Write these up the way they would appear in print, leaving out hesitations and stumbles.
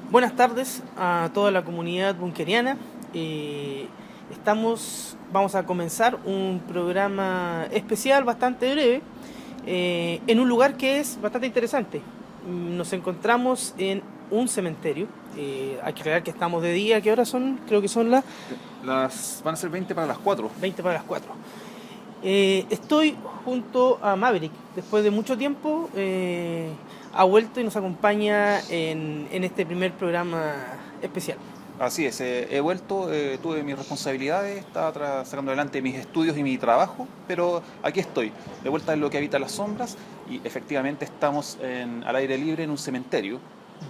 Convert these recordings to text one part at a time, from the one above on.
Buenas tardes a toda la comunidad bunkeriana. Vamos a comenzar un programa especial bastante breve en un lugar que es bastante interesante. Nos encontramos en un cementerio. Hay que aclarar que estamos de día. ¿Qué horas son? Creo que son Van a ser 20 para las 4. 20 para las 4. Estoy junto a Maverick. Después de mucho tiempo ha vuelto y nos acompaña en este primer programa especial. Así es, he vuelto, tuve mis responsabilidades, estaba sacando adelante mis estudios y mi trabajo, pero aquí estoy, de vuelta en lo que habita las sombras, y efectivamente estamos al aire libre en un cementerio.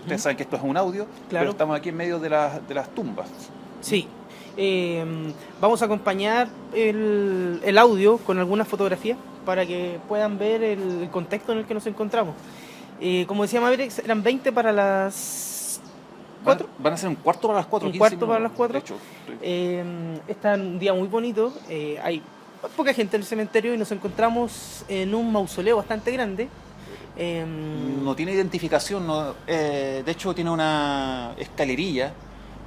Ustedes saben que esto es un audio, Claro. Pero estamos aquí en medio de las tumbas. Sí. Vamos a acompañar el audio con algunas fotografías para que puedan ver el contexto en el que nos encontramos. Como decía Maverick, eran 20 para las 4. Van a ser un cuarto para las 4. Un cuarto para las 4. De hecho, Está un día muy bonito. Hay poca gente en el cementerio y nos encontramos en un mausoleo bastante grande. no tiene identificación, de hecho tiene una escalerilla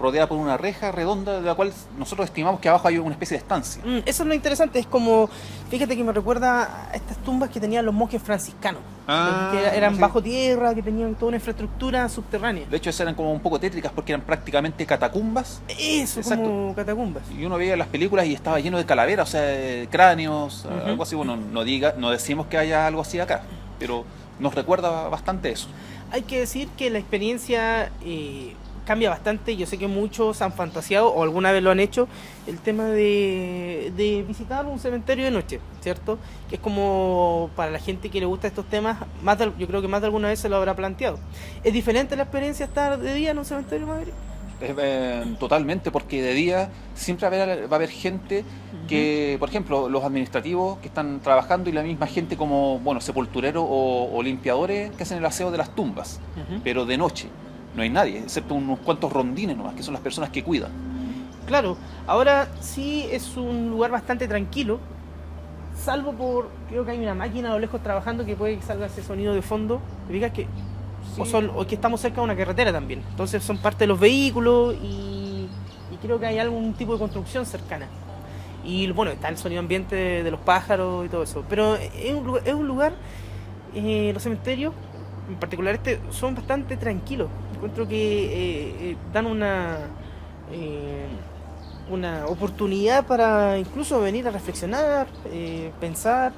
rodeada por una reja redonda, de la cual nosotros estimamos que abajo hay una especie de estancia. Eso es lo interesante, es como, fíjate que me recuerda a estas tumbas que tenían los monjes franciscanos, que eran sí. bajo tierra, que tenían toda una infraestructura subterránea. De hecho, esas eran como un poco tétricas porque eran prácticamente catacumbas. Eso, Exacto. como catacumbas. Y uno veía las películas y estaba lleno de calaveras, o sea, de cráneos, algo así. Bueno, no decimos que haya algo así acá, pero nos recuerda bastante eso. Hay que decir que la experiencia cambia bastante. Yo sé que muchos han fantaseado o alguna vez lo han hecho, el tema de visitar un cementerio de noche, ¿cierto? Que es como para la gente que le gusta estos temas, yo creo que más de alguna vez se lo habrá planteado. ¿Es diferente la experiencia estar de día en un cementerio, Madrid? Totalmente, porque de día siempre va a haber gente que, por ejemplo, los administrativos que están trabajando y la misma gente como, bueno, sepultureros o limpiadores que hacen el aseo de las tumbas, pero de noche no hay nadie, excepto unos cuantos rondines nomás, que son las personas que cuidan. Claro, ahora sí es un lugar bastante tranquilo, salvo creo que hay una máquina a lo lejos trabajando que puede que salga ese sonido de fondo. ¿Te fijas que sí. o que estamos cerca de una carretera también? Entonces son parte de los vehículos y creo que hay algún tipo de construcción cercana. Y bueno, está el sonido ambiente de los pájaros y todo eso. Pero es un lugar, los cementerios, en particular son bastante tranquilos. Encuentro que dan una oportunidad para incluso venir a reflexionar, pensar.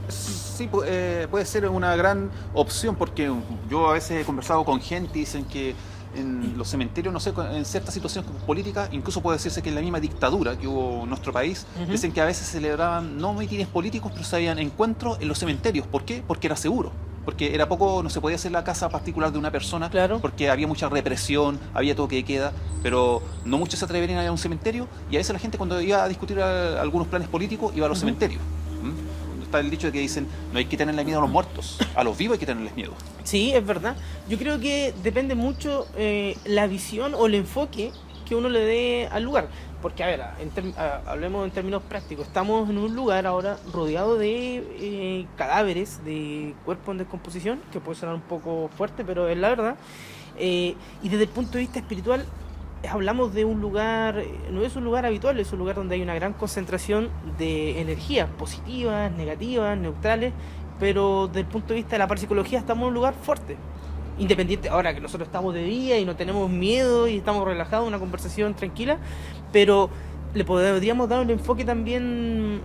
Sí, puede ser una gran opción, porque yo a veces he conversado con gente y dicen que en los cementerios, no sé, en ciertas situaciones políticas, incluso puede decirse que en la misma dictadura que hubo en nuestro país, dicen que a veces celebraban no mítines políticos, pero se habían encuentros en los cementerios. ¿Por qué? Porque era seguro. Porque era poco, no se podía hacer la casa particular de una persona, claro. Porque había mucha represión, había toque de queda, pero no muchos se atreverían a ir a un cementerio, y a veces la gente cuando iba a discutir algunos planes políticos iba a los cementerios. Está el dicho de que dicen, no hay que tenerle miedo a los muertos, a los vivos hay que tenerles miedo. Sí, es verdad. Yo creo que depende mucho la visión o el enfoque que uno le dé al lugar. Porque, a ver, hablemos en términos prácticos. Estamos en un lugar ahora rodeado de cadáveres, de cuerpos en descomposición, que puede sonar un poco fuerte, pero es la verdad. Y desde el punto de vista espiritual, hablamos de un lugar, no es un lugar habitual, es un lugar donde hay una gran concentración de energías positivas, negativas, neutrales, pero desde el punto de vista de la parapsicología estamos en un lugar fuerte. Independiente, ahora que nosotros estamos de día y no tenemos miedo y estamos relajados, una conversación tranquila, pero le podríamos dar un enfoque también,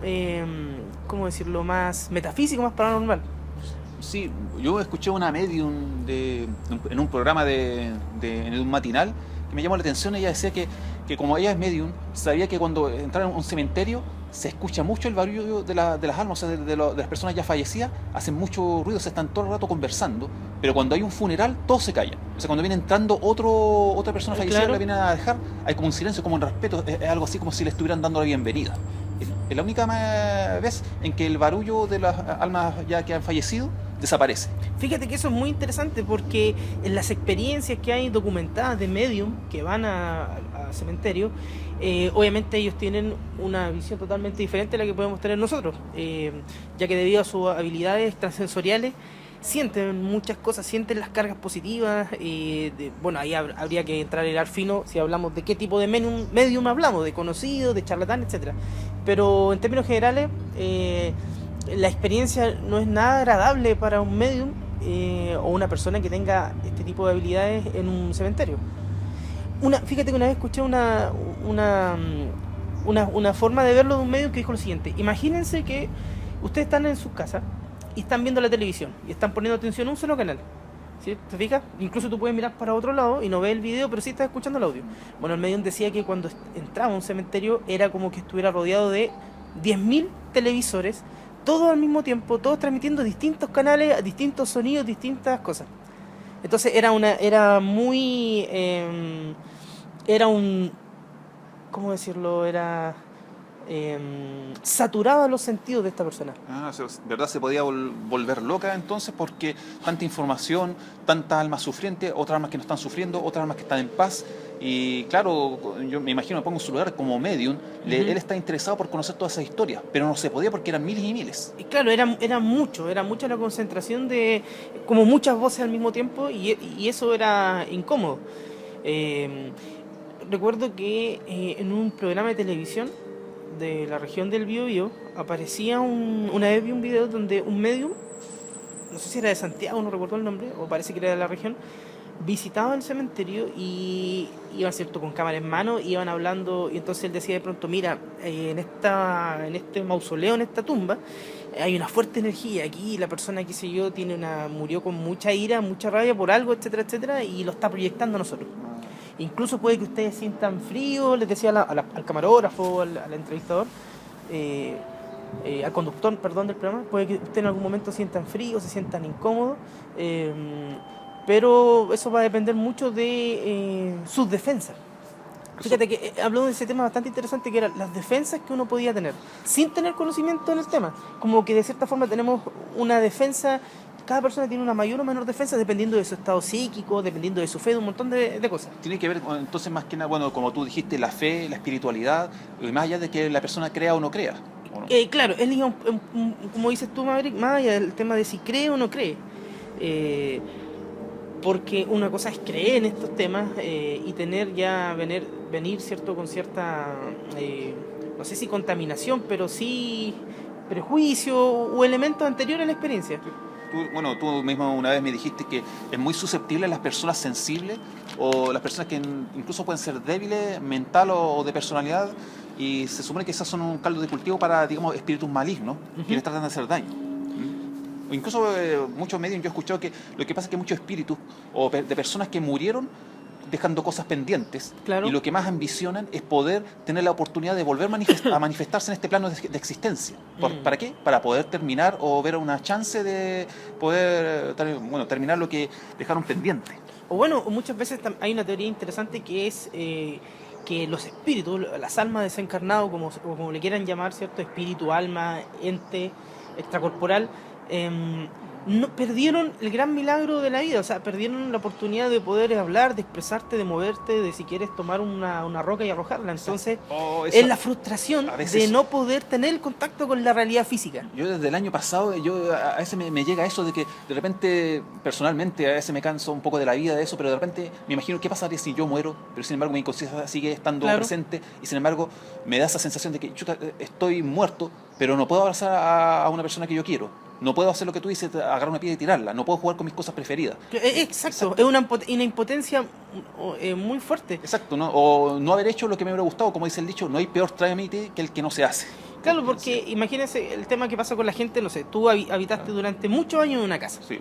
¿cómo decirlo?, más metafísico, más paranormal. Sí, yo escuché una medium en un programa en un matinal que me llamó la atención. Ella decía que como ella es medium, sabía que cuando entraron a un cementerio se escucha mucho el barullo de las almas, o sea, de las personas ya fallecidas, hacen mucho ruido, se están todo el rato conversando, pero cuando hay un funeral todos se callan. O sea, cuando viene entrando otra persona fallecida, claro, la viene a dejar, hay como un silencio, como un respeto, es algo así como si le estuvieran dando la bienvenida. Es la única vez en que el barullo de las almas ya que han fallecido desaparece. Fíjate que eso es muy interesante porque en las experiencias que hay documentadas de medium que van a cementerio, obviamente ellos tienen una visión totalmente diferente a la que podemos tener nosotros, ya que debido a sus habilidades extrasensoriales sienten muchas cosas, sienten las cargas positivas. Bueno, ahí habría que entrar en el fino si hablamos de qué tipo de medium hablamos, de conocido, de charlatán, etcétera. Pero en términos generales, la experiencia no es nada agradable para un medium o una persona que tenga este tipo de habilidades en un cementerio. Fíjate que una vez escuché una forma de verlo de un medium que dijo lo siguiente: imagínense que ustedes están en sus casas y están viendo la televisión y están poniendo atención a un solo canal, ¿sí? ¿Te fijas? Incluso tú puedes mirar para otro lado y no ves el video, pero sí estás escuchando el audio. Bueno, el medium decía que cuando entraba a un cementerio era como que estuviera rodeado de 10.000 televisores, todos al mismo tiempo, todos transmitiendo distintos canales, distintos sonidos, distintas cosas. Entonces era un, ¿cómo decirlo? Era saturaba los sentidos de esta persona. De verdad se podía volver loca entonces, porque tanta información, tantas almas sufrientes, otras almas que no están sufriendo, otras almas que están en paz. Y claro, yo me imagino, me pongo en su lugar como medium, él está interesado por conocer todas esas historias, pero no se podía porque eran miles y miles. Y claro, era mucha la concentración de como muchas voces al mismo tiempo, y eso era incómodo. Recuerdo que en un programa de televisión de la región del Biobío aparecía una vez vi un video donde un medium, no sé si era de Santiago, no recuerdo el nombre, o parece que era de la región, visitaba el cementerio y iban, ¿cierto?, con cámara en mano, iban hablando, y entonces él decía de pronto: mira, en este mausoleo, en esta tumba, hay una fuerte energía aquí, la persona, qué sé yo, murió con mucha ira, mucha rabia por algo, etcétera, etcétera, y lo está proyectando a nosotros. Incluso puede que ustedes sientan frío, les decía al camarógrafo, al entrevistador, al conductor, perdón, del programa, puede que ustedes en algún momento sientan frío, se sientan incómodos, pero eso va a depender mucho de sus defensas. Fíjate que habló de ese tema bastante interesante, que eran las defensas que uno podía tener sin tener conocimiento en el tema. Como que de cierta forma tenemos una defensa, cada persona tiene una mayor o menor defensa dependiendo de su estado psíquico, dependiendo de su fe, de un montón de cosas. Tiene que ver entonces más que nada, bueno, como tú dijiste, la fe, la espiritualidad, y más allá de que la persona crea o no crea. ¿O no? Claro, es como dices tú, Maverick, más allá del tema de si cree o no cree. Porque una cosa es creer en estos temas y tener ya venir, ¿cierto?, con cierta, no sé si contaminación, pero sí prejuicio o elementos anteriores a la experiencia. Tú mismo una vez me dijiste que es muy susceptible a las personas sensibles o las personas que incluso pueden ser débiles mental o de personalidad, y se supone que esas son un caldo de cultivo para, digamos, espíritus malignos que les tratan de hacer daño. O incluso muchos medios yo he escuchado que lo que pasa es que muchos espíritus o de personas que murieron dejando cosas pendientes, claro, y lo que más ambicionan es poder tener la oportunidad de volver a manifestarse en este plano de existencia. ¿Para qué? Para poder terminar o ver una chance de poder terminar lo que dejaron pendiente. O bueno, muchas veces hay una teoría interesante que es que los espíritus, las almas desencarnadas, como le quieran llamar, ¿cierto?, espíritu, alma, ente extracorporal, no perdieron el gran milagro de la vida, o sea, perdieron la oportunidad de poder hablar, de expresarte, de moverte, de si quieres tomar una roca y arrojarla. Entonces, es la frustración de no poder tener el contacto con la realidad física. Yo desde el año pasado, a veces me llega eso de que de repente, personalmente, a veces me canso un poco de la vida de eso, pero de repente me imagino qué pasaría si yo muero, pero sin embargo mi inconsciencia sigue estando presente, y sin embargo me da esa sensación de que estoy muerto, pero no puedo abrazar a una persona que yo quiero. No puedo hacer lo que tú dices, agarrar una piedra y tirarla. No puedo jugar con mis cosas preferidas. Exacto. Es una impotencia muy fuerte. Exacto, ¿no? O no haber hecho lo que me hubiera gustado. Como dice el dicho, no hay peor trámite que el que no se hace. Claro, porque imagínense el tema que pasa con la gente, no sé, tú habitaste durante muchos años en una casa. Sí.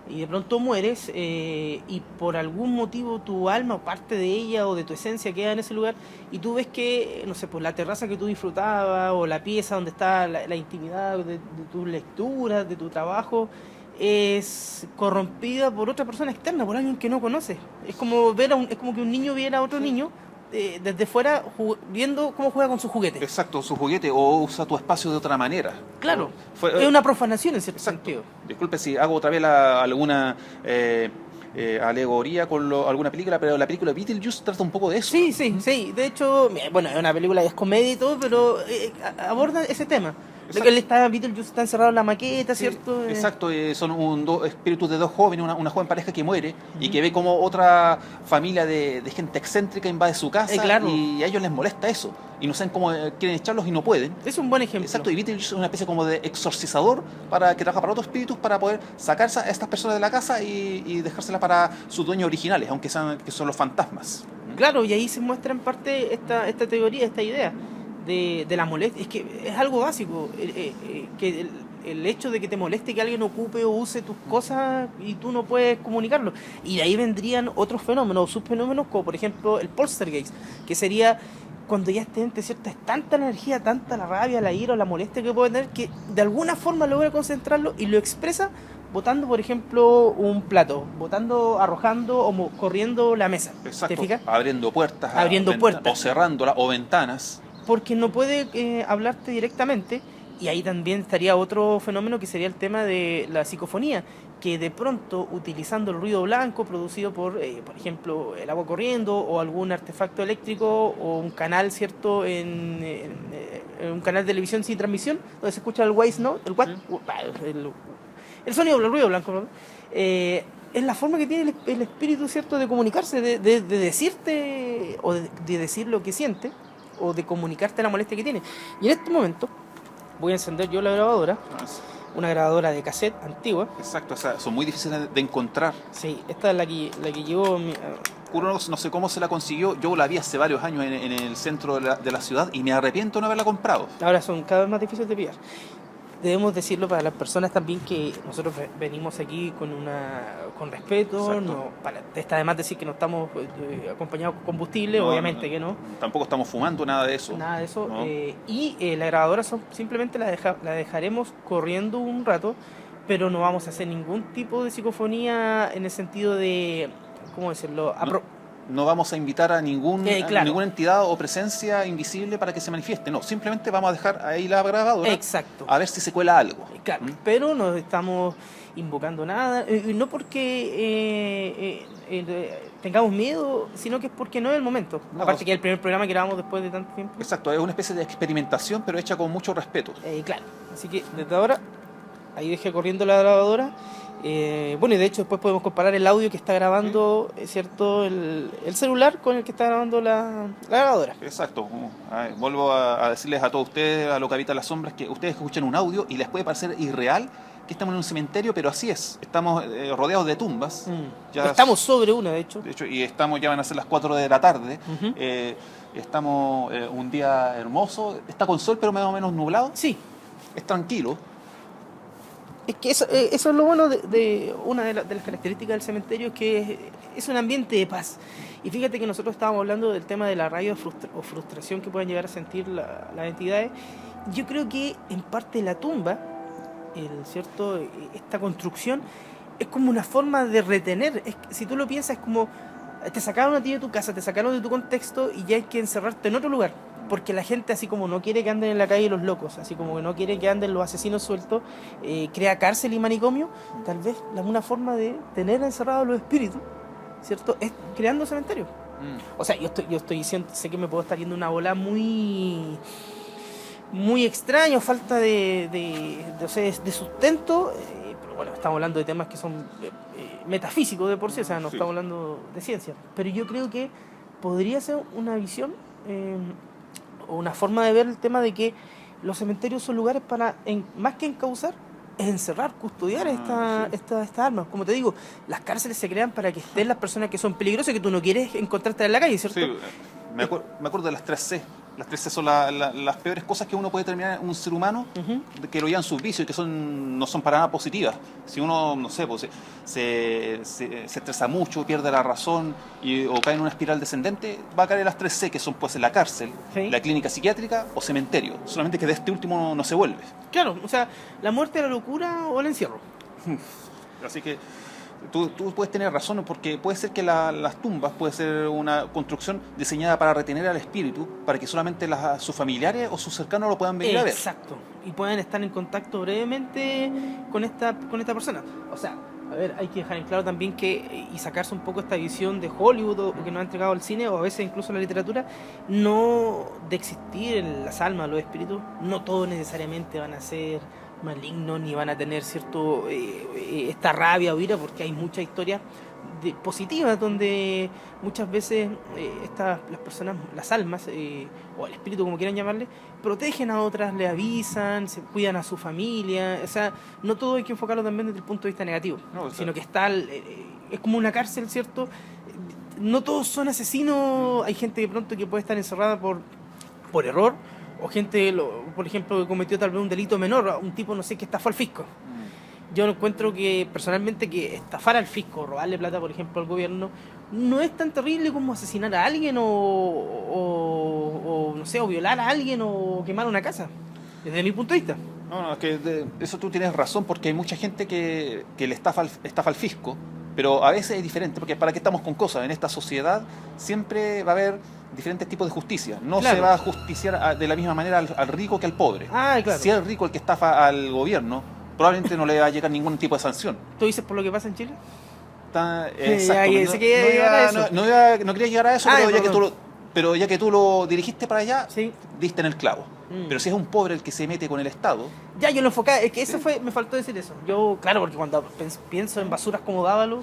Y de pronto mueres y por algún motivo tu alma o parte de ella o de tu esencia queda en ese lugar, y tú ves que, no sé, pues la terraza que tú disfrutabas o la pieza donde está la intimidad de tus lecturas, de tu trabajo, es corrompida por otra persona externa, por alguien que no conoces. Es como es como que un niño viera a otro niño desde fuera viendo cómo juega con su juguete. Exacto, su juguete, o usa tu espacio de otra manera. Claro, es una profanación en cierto sentido. Disculpe si hago otra vez alguna alegoría con alguna película, pero la película Beetlejuice trata un poco de eso. Sí. De hecho, bueno, es una película, es comedia y todo, pero aborda ese tema. Exacto. Él está, Beetlejuice está encerrado en la maqueta, Sí, ¿cierto? exacto, son espíritus de dos jóvenes, una joven pareja que muere y que ve como otra familia de gente excéntrica invade su casa Claro. y a ellos les molesta eso y no saben cómo quieren echarlos y no pueden. Es un buen ejemplo. Exacto, y Beetlejuice es una especie como de exorcizador para que trabaja para otros espíritus para poder sacarse a estas personas de la casa y dejárselas para sus dueños originales, aunque sean que son los fantasmas. Claro, y ahí se muestra en parte esta teoría, esta idea de la molestia. Es que es algo básico, que el hecho de que te moleste que alguien ocupe o use tus cosas y tú no puedes comunicarlo. Y de ahí vendrían otros fenómenos, subfenómenos, como por ejemplo el poltergeist, que sería cuando ya este ente, ¿cierto? Es tanta energía, tanta la rabia, la ira o la molestia que puede tener, que de alguna forma logra concentrarlo y lo expresa botando, por ejemplo, un plato, botando, arrojando o corriendo la mesa. Exacto, ¿Te fijas? abriendo puertas, Abriendo puertas. o cerrándolas, o ventanas. Porque no puede hablarte directamente, y ahí también estaría otro fenómeno que sería el tema de la psicofonía, que de pronto, utilizando el ruido blanco producido por ejemplo, el agua corriendo o algún artefacto eléctrico o un canal, ¿cierto?, en un canal de televisión sin transmisión, donde se escucha el white noise, el sonido, el ruido blanco, perdón, es la forma que tiene el espíritu, ¿cierto?, de comunicarse, de decirte o de decir lo que siente o de comunicarte la molestia que tiene. Y en este momento voy a encender yo la grabadora, una grabadora de cassette antigua. Exacto, o sea, son muy difíciles de encontrar. Sí, esta es la que llevo. Uno no sé cómo se la consiguió, yo la vi hace varios años en el centro de la ciudad y me arrepiento de no haberla comprado. Ahora son cada vez más difíciles de pillar. Debemos decirlo para las personas también que nosotros venimos aquí con respeto. No, está además decir que no estamos acompañados con combustible, no, obviamente que no. Tampoco estamos fumando nada de eso. Nada de eso. No. Y la grabadora simplemente la dejaremos corriendo un rato, pero no vamos a hacer ningún tipo de psicofonía en el sentido de, ¿cómo decirlo? No vamos a invitar a ninguna entidad o presencia invisible para que se manifieste. No, simplemente vamos a dejar ahí la grabadora. Exacto. A ver si se cuela algo. Claro, pero no estamos invocando nada. No porque tengamos miedo, sino que es porque no es el momento. No, aparte que es el primer programa que grabamos después de tanto tiempo. Exacto, es una especie de experimentación, pero hecha con mucho respeto. Claro, así que desde ahora, ahí dejé corriendo la grabadora. Bueno, y de hecho después podemos comparar el audio que está grabando, ¿cierto?, el celular con el que está grabando la grabadora. Exacto. Vuelvo a decirles a todos ustedes, a lo que habita las sombras, que ustedes escuchan un audio y les puede parecer irreal que estamos en un cementerio, pero así es. Estamos rodeados de tumbas. Estamos sobre una, de hecho. Y ya van a ser las 4 de la tarde. Estamos un día hermoso. Está con sol, pero más o menos nublado. Sí. Es tranquilo. Es que eso es lo bueno de una de las características del cementerio, es que es un ambiente de paz. Y fíjate que nosotros estábamos hablando del tema de la rabia o frustración que pueden llegar a sentir las entidades. Yo creo que en parte la tumba, ¿cierto?, esta construcción es como una forma de retener. Si tú lo piensas, es como te sacaron a ti de tu casa, te sacaron de tu contexto y ya hay que encerrarte en otro lugar. Porque la gente, así como no quiere que anden en la calle los locos, así como que no quiere que anden los asesinos sueltos, crea cárcel y manicomio. Tal vez una forma de tener encerrados los espíritus, ¿cierto?, es creando cementerios. O sea, yo estoy diciendo, sé que me puedo estar yendo una bola muy extraña, falta de sustento, pero bueno, estamos hablando de temas que son metafísicos de por sí, o sea, no estamos hablando de ciencia. Pero yo creo que podría ser una visión o una forma de ver el tema de que los cementerios son lugares para, más que encauzar, es encerrar, custodiar estas armas. Como te digo, las cárceles se crean para que estén las personas que son peligrosas, que tú no quieres encontrarte en la calle, ¿cierto? Sí, me acuerdo de las 3C. Las 3C son las peores cosas que uno puede terminar en un ser humano, que lo llevan sus vicios y que no son para nada positivas. Si uno, no sé, pues, se estresa mucho, pierde la razón o cae en una espiral descendente, va a caer en las 3C, que son pues la cárcel, la clínica psiquiátrica o cementerio. Solamente que de este último no se vuelve. Claro, o sea, la muerte, la locura o el encierro. Así que tú puedes tener razón, porque puede ser que las tumbas puede ser una construcción diseñada para retener al espíritu, para que solamente sus familiares o sus cercanos lo puedan venir a ver. Exacto, y pueden estar en contacto brevemente con esta persona. O sea, A ver, hay que dejar en claro también que, y sacarse un poco esta visión de Hollywood o que nos ha entregado el cine o a veces incluso la literatura, no de existir en las almas, los espíritus, no todos necesariamente van a ser malignos ni van a tener cierto esta rabia o ira, porque hay muchas historias positivas donde muchas veces las personas, las almas o el espíritu como quieran llamarle, protegen a otras, le avisan, se cuidan a su familia, o sea, no todo hay que enfocarlo también desde el punto de vista negativo, No, sino que está es como una cárcel, ¿cierto? No todos son asesinos, hay gente de pronto que puede estar encerrada por error, o gente, por ejemplo, que cometió tal vez un delito menor, un tipo, no sé, que estafó al fisco. Yo encuentro que personalmente que estafar al fisco, robarle plata, por ejemplo, al gobierno, no es tan terrible como asesinar a alguien o no sé, o violar a alguien o quemar una casa, desde mi punto de vista. No, es que eso tú tienes razón, porque hay mucha gente que le estafa al fisco, pero a veces es diferente, porque ¿para qué estamos con cosas? En esta sociedad siempre va a haber diferentes tipos de justicia. No Claro. se va a justiciar de la misma manera al rico que al pobre. Ah, claro. Si es el rico el que estafa al gobierno, probablemente no le va a llegar ningún tipo de sanción. ¿Tú dices por lo que pasa en Chile? Exacto. Ya sé que iba a llegar a eso. No quería llegar a eso, pero ya que tú lo dirigiste para allá, Sí. diste en el clavo. Pero si es un pobre el que se mete con el Estado, Ya, yo lo enfocaba, es que eso fue, me faltó decir eso. Yo, claro, porque cuando pienso en basuras como Dávalo,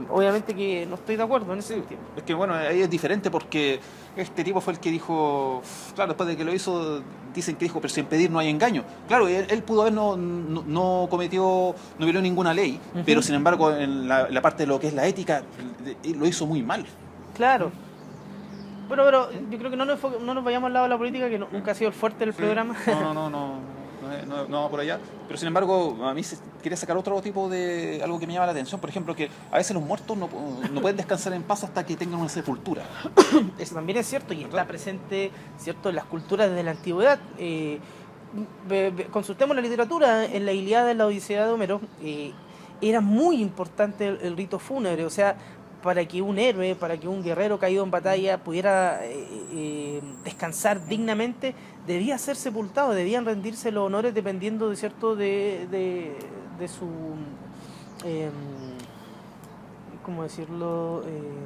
obviamente que no estoy de acuerdo en ese sentido. es que bueno, ahí es diferente porque este tipo fue el que dijo, claro, después de que lo hizo, dicen que dijo, pero sin pedir no hay engaño. Claro, él pudo haber no cometió, no violó ninguna ley, pero sin embargo en la parte de lo que es la ética, lo hizo muy mal. Claro. Pero yo creo que no nos vayamos al lado de la política, que nunca ha sido el fuerte del programa. No va por allá. Pero sin embargo, a mí quería sacar otro tipo de algo que me llama la atención. Por ejemplo, que a veces los muertos no pueden descansar en paz hasta que tengan una sepultura. Eso también es cierto y está presente, cierto, en las culturas desde la antigüedad. Consultemos la literatura. En la Ilíada, en la Odisea de Homero, era muy importante el rito fúnebre. O sea, para que un héroe, para que un guerrero caído en batalla pudiera descansar dignamente, debía ser sepultado, debían rendirse los honores dependiendo de cierto de su ¿cómo decirlo?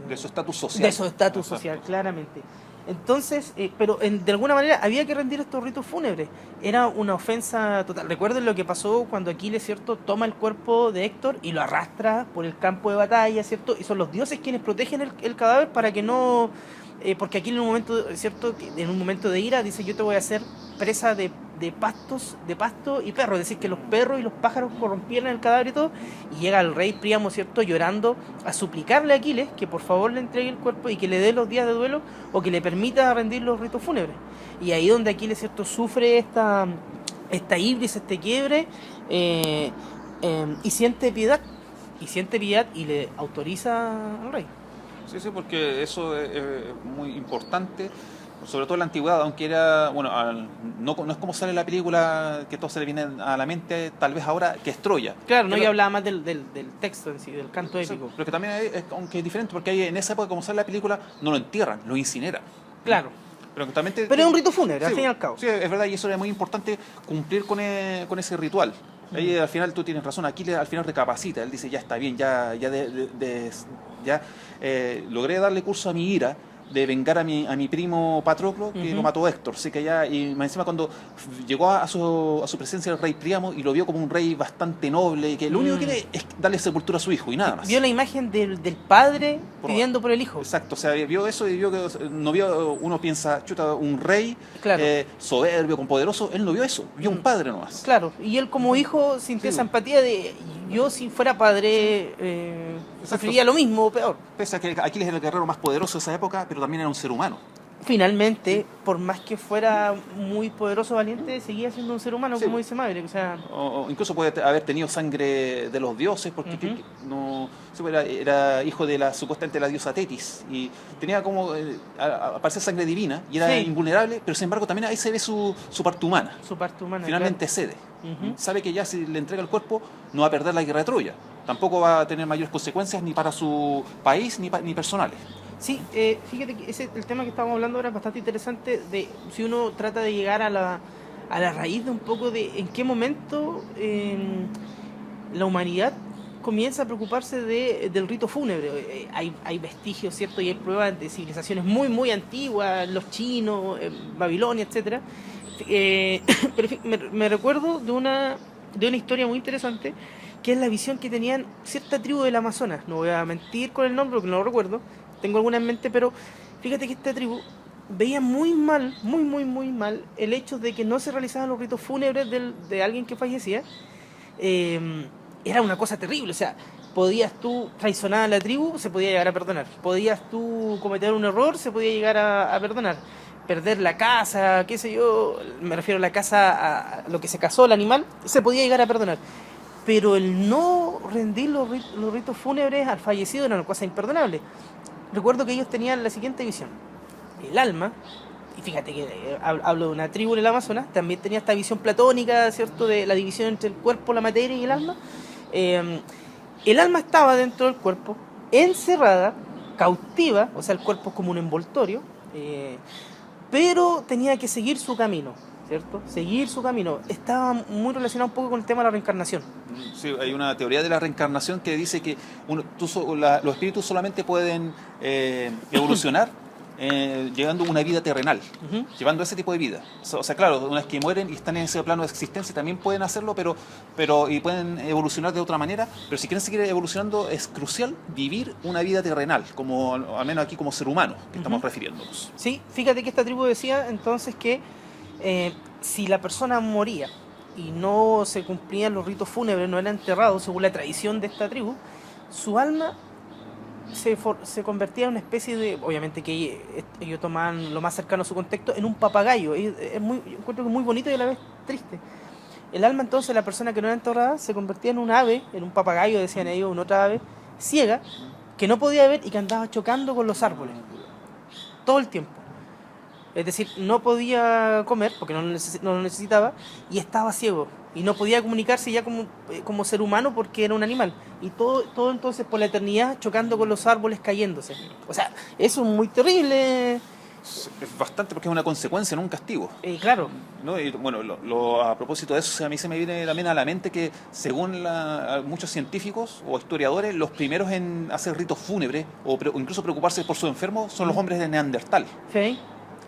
De su estatus social. De su estatus social, claramente. Entonces, pero de alguna manera había que rendir estos ritos fúnebres. Era una ofensa total. Recuerden lo que pasó cuando Aquiles, ¿cierto?, toma el cuerpo de Héctor y lo arrastra por el campo de batalla, ¿cierto? Y son los dioses quienes protegen el cadáver para que no... porque Aquiles en un momento, ¿cierto?, en un momento de ira dice: yo te voy a hacer presa de pasto y perro, es decir, que los perros y los pájaros corrompieran el cadáver y todo, y llega el rey Príamo, ¿cierto?, llorando a suplicarle a Aquiles que por favor le entregue el cuerpo y que le dé los días de duelo o que le permita rendir los ritos fúnebres. Y ahí donde Aquiles, ¿cierto?, sufre esta ibris, este quiebre, y siente piedad y le autoriza al rey. Sí, porque eso es muy importante, sobre todo en la antigüedad, aunque era, bueno, no es como sale en la película, que todo se le viene a la mente, tal vez ahora, que es Troya. Claro, no, yo hablaba más del texto en sí, del canto épico. Pero que también aunque es diferente, porque ahí, en esa época, como sale la película, no lo entierran, lo incineran. Claro. Pero es un rito fúnebre, al fin y al cabo. Sí, es verdad, y eso era muy importante, cumplir con ese ritual. Ahí al final tú tienes razón, aquí al final recapacita, él dice: ya está bien, ya logré darle curso a mi ira de vengar a mi primo Patroclo, que lo mató Héctor. Así que ya, y más encima cuando llegó a su presencia el rey Príamo y lo vio como un rey bastante noble y que lo único que quiere es darle sepultura a su hijo y nada más. Vio la imagen del padre pidiendo por el hijo. Exacto, o sea, vio eso y vio que uno piensa, chuta, un rey claro, soberbio, con poderoso, él no vio eso, vio un padre nomás. Claro, y él como hijo sintió esa empatía de: yo si fuera padre sufriría lo mismo o peor. Pese a que Aquiles era el guerrero más poderoso de esa época, pero también era un ser humano. Finalmente, por más que fuera muy poderoso, valiente, seguía siendo un ser humano, como dice Maverick. O incluso puede haber tenido sangre de los dioses, porque era hijo de supuestamente la diosa Tetis, y tenía como, aparece sangre divina, y era invulnerable, pero sin embargo también ahí se ve su parte humana. Su parte humana. Finalmente cede. Sabe que ya si le entrega el cuerpo, no va a perder la guerra de Troya. Tampoco va a tener mayores consecuencias ni para su país ni personales. Sí, fíjate que el tema que estábamos hablando ahora es bastante interesante, de si uno trata de llegar a la raíz de un poco de en qué momento la humanidad comienza a preocuparse del rito fúnebre. Hay vestigios, ¿cierto? Y hay pruebas de civilizaciones muy, muy antiguas, los chinos, Babilonia, etcétera. Pero me recuerdo de una historia muy interesante, que es la visión que tenían cierta tribu del Amazonas. No voy a mentir con el nombre porque no lo recuerdo, tengo alguna en mente, pero fíjate que esta tribu veía muy mal, muy mal, el hecho de que no se realizaban los ritos fúnebres de alguien que fallecía. Era una cosa terrible, o sea, podías tú traicionar a la tribu, se podía llegar a perdonar. Podías tú cometer un error, se podía llegar a perdonar. Perder la casa, qué sé yo, me refiero a la casa, a lo que se casó el animal, se podía llegar a perdonar. Pero el no rendir los ritos fúnebres al fallecido era una cosa imperdonable. Recuerdo que ellos tenían la siguiente visión. El alma, y fíjate que hablo de una tribu en el Amazonas, también tenía esta visión platónica, ¿cierto?, de la división entre el cuerpo, la materia y el alma. El alma estaba dentro del cuerpo, encerrada, cautiva, o sea, el cuerpo es como un envoltorio, pero tenía que seguir su camino, ¿cierto? Seguir su camino. Estaba muy relacionado un poco con el tema de la reencarnación. Sí, hay una teoría de la reencarnación que dice que los espíritus solamente pueden evolucionar llevando una vida terrenal, llevando ese tipo de vida. O sea, claro, una vez que mueren y están en ese plano de existencia también pueden hacerlo, pero y pueden evolucionar de otra manera, pero si quieren seguir evolucionando es crucial vivir una vida terrenal, como al menos aquí como ser humano que estamos refiriéndonos. Sí, fíjate que esta tribu decía entonces que si la persona moría y no se cumplían los ritos fúnebres, no era enterrado según la tradición de esta tribu, su alma se convertía en una especie de, obviamente que ellos tomaban lo más cercano a su contexto, en un papagayo. Yo encuentro que es muy bonito y a la vez triste. El alma entonces, la persona que no era enterrada, se convertía en un ave, en un papagayo, decían ellos, una otra ave, ciega, que no podía ver y que andaba chocando con los árboles todo el tiempo. Es decir, no podía comer porque no lo necesitaba y estaba ciego. Y no podía comunicarse ya como ser humano porque era un animal. Y todo entonces por la eternidad chocando con los árboles, cayéndose. O sea, eso es muy terrible. Es bastante, porque es una consecuencia, no un castigo. Claro. ¿No? Y, bueno, a propósito de eso, a mí se me viene también a la mente que según muchos científicos o historiadores, los primeros en hacer ritos fúnebres o incluso preocuparse por sus enfermos son los hombres de Neandertal. Sí.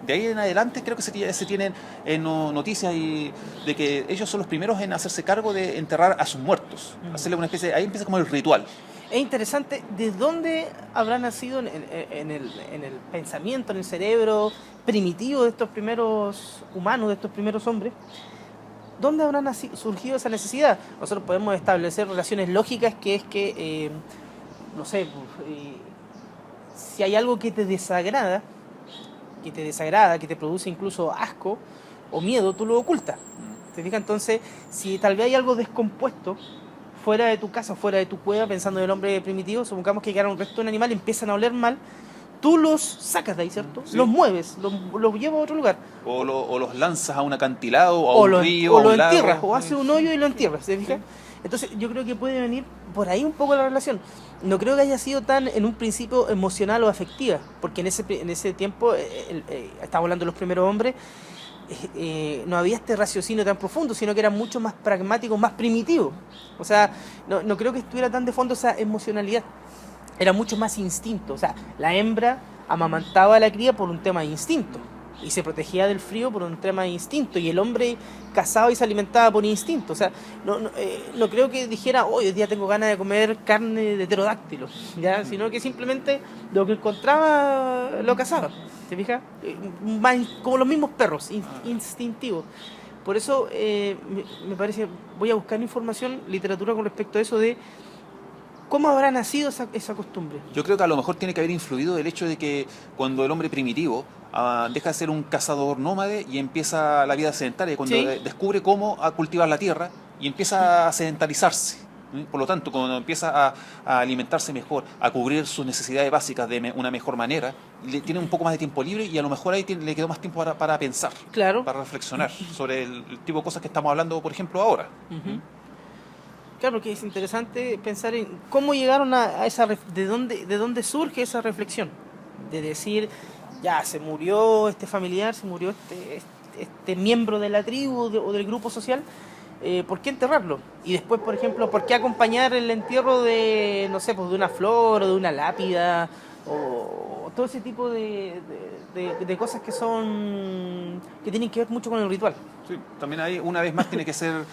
De ahí en adelante creo que se tienen noticias de que ellos son los primeros en hacerse cargo de enterrar a sus muertos. Hacerle una especie, ahí empieza como el ritual. Es interesante de dónde habrá nacido en el pensamiento, en el cerebro primitivo de estos primeros humanos, de estos primeros hombres. ¿Dónde habrá surgido esa necesidad? Nosotros podemos establecer relaciones lógicas, que es que, no sé, si hay algo que te desagrada, que te produce incluso asco o miedo, tú lo ocultas. ¿Te fijas? Entonces, si tal vez hay algo descompuesto fuera de tu casa, fuera de tu cueva, pensando en el hombre primitivo, supongamos que quedaron un resto de un animal y empiezan a oler mal, tú los sacas de ahí, ¿cierto? Sí. Los mueves, los llevas a otro lugar. O los lanzas a un acantilado, o a un río, o lo entierras, o haces un hoyo y lo entierras, ¿te fijas? Sí. Entonces yo creo que puede venir por ahí un poco la relación. No creo que haya sido tan en un principio emocional o afectiva, porque en ese tiempo, estamos hablando de los primeros hombres, no había este raciocinio tan profundo, sino que era mucho más pragmático, más primitivo. O sea, no creo que estuviera tan de fondo esa emocionalidad. Era mucho más instinto. O sea, la hembra amamantaba a la cría por un tema de instinto y se protegía del frío por un tema de instinto, y el hombre cazaba y se alimentaba por instinto. O sea, no creo que dijera, hoy día tengo ganas de comer carne de pterodáctilo, ¿ya? Sino que simplemente lo que encontraba lo cazaba. ¿Te fijas? Más como los mismos perros, instintivos. Por eso me parece, voy a buscar información, literatura con respecto a eso de cómo habrá nacido esa costumbre. Yo creo que a lo mejor tiene que haber influido el hecho de que cuando el hombre primitivo deja de ser un cazador nómade y empieza la vida sedentaria, cuando descubre cómo cultivar la tierra y empieza a sedentarizarse. Por lo tanto, cuando empieza a alimentarse mejor, a cubrir sus necesidades básicas de una mejor manera, tiene un poco más de tiempo libre y a lo mejor ahí le quedó más tiempo para pensar, claro, para reflexionar sobre el tipo de cosas que estamos hablando, por ejemplo, ahora. Claro, porque es interesante pensar en cómo llegaron a esa, de dónde surge esa reflexión, de decir, ya, se murió este familiar, se murió este miembro de la tribu o del grupo social, ¿por qué enterrarlo? Y después, por ejemplo, ¿por qué acompañar el entierro de, no sé, pues de una flor o de una lápida? O todo ese tipo de cosas que tienen que ver mucho con el ritual. Sí, también ahí, una vez más, tiene que ser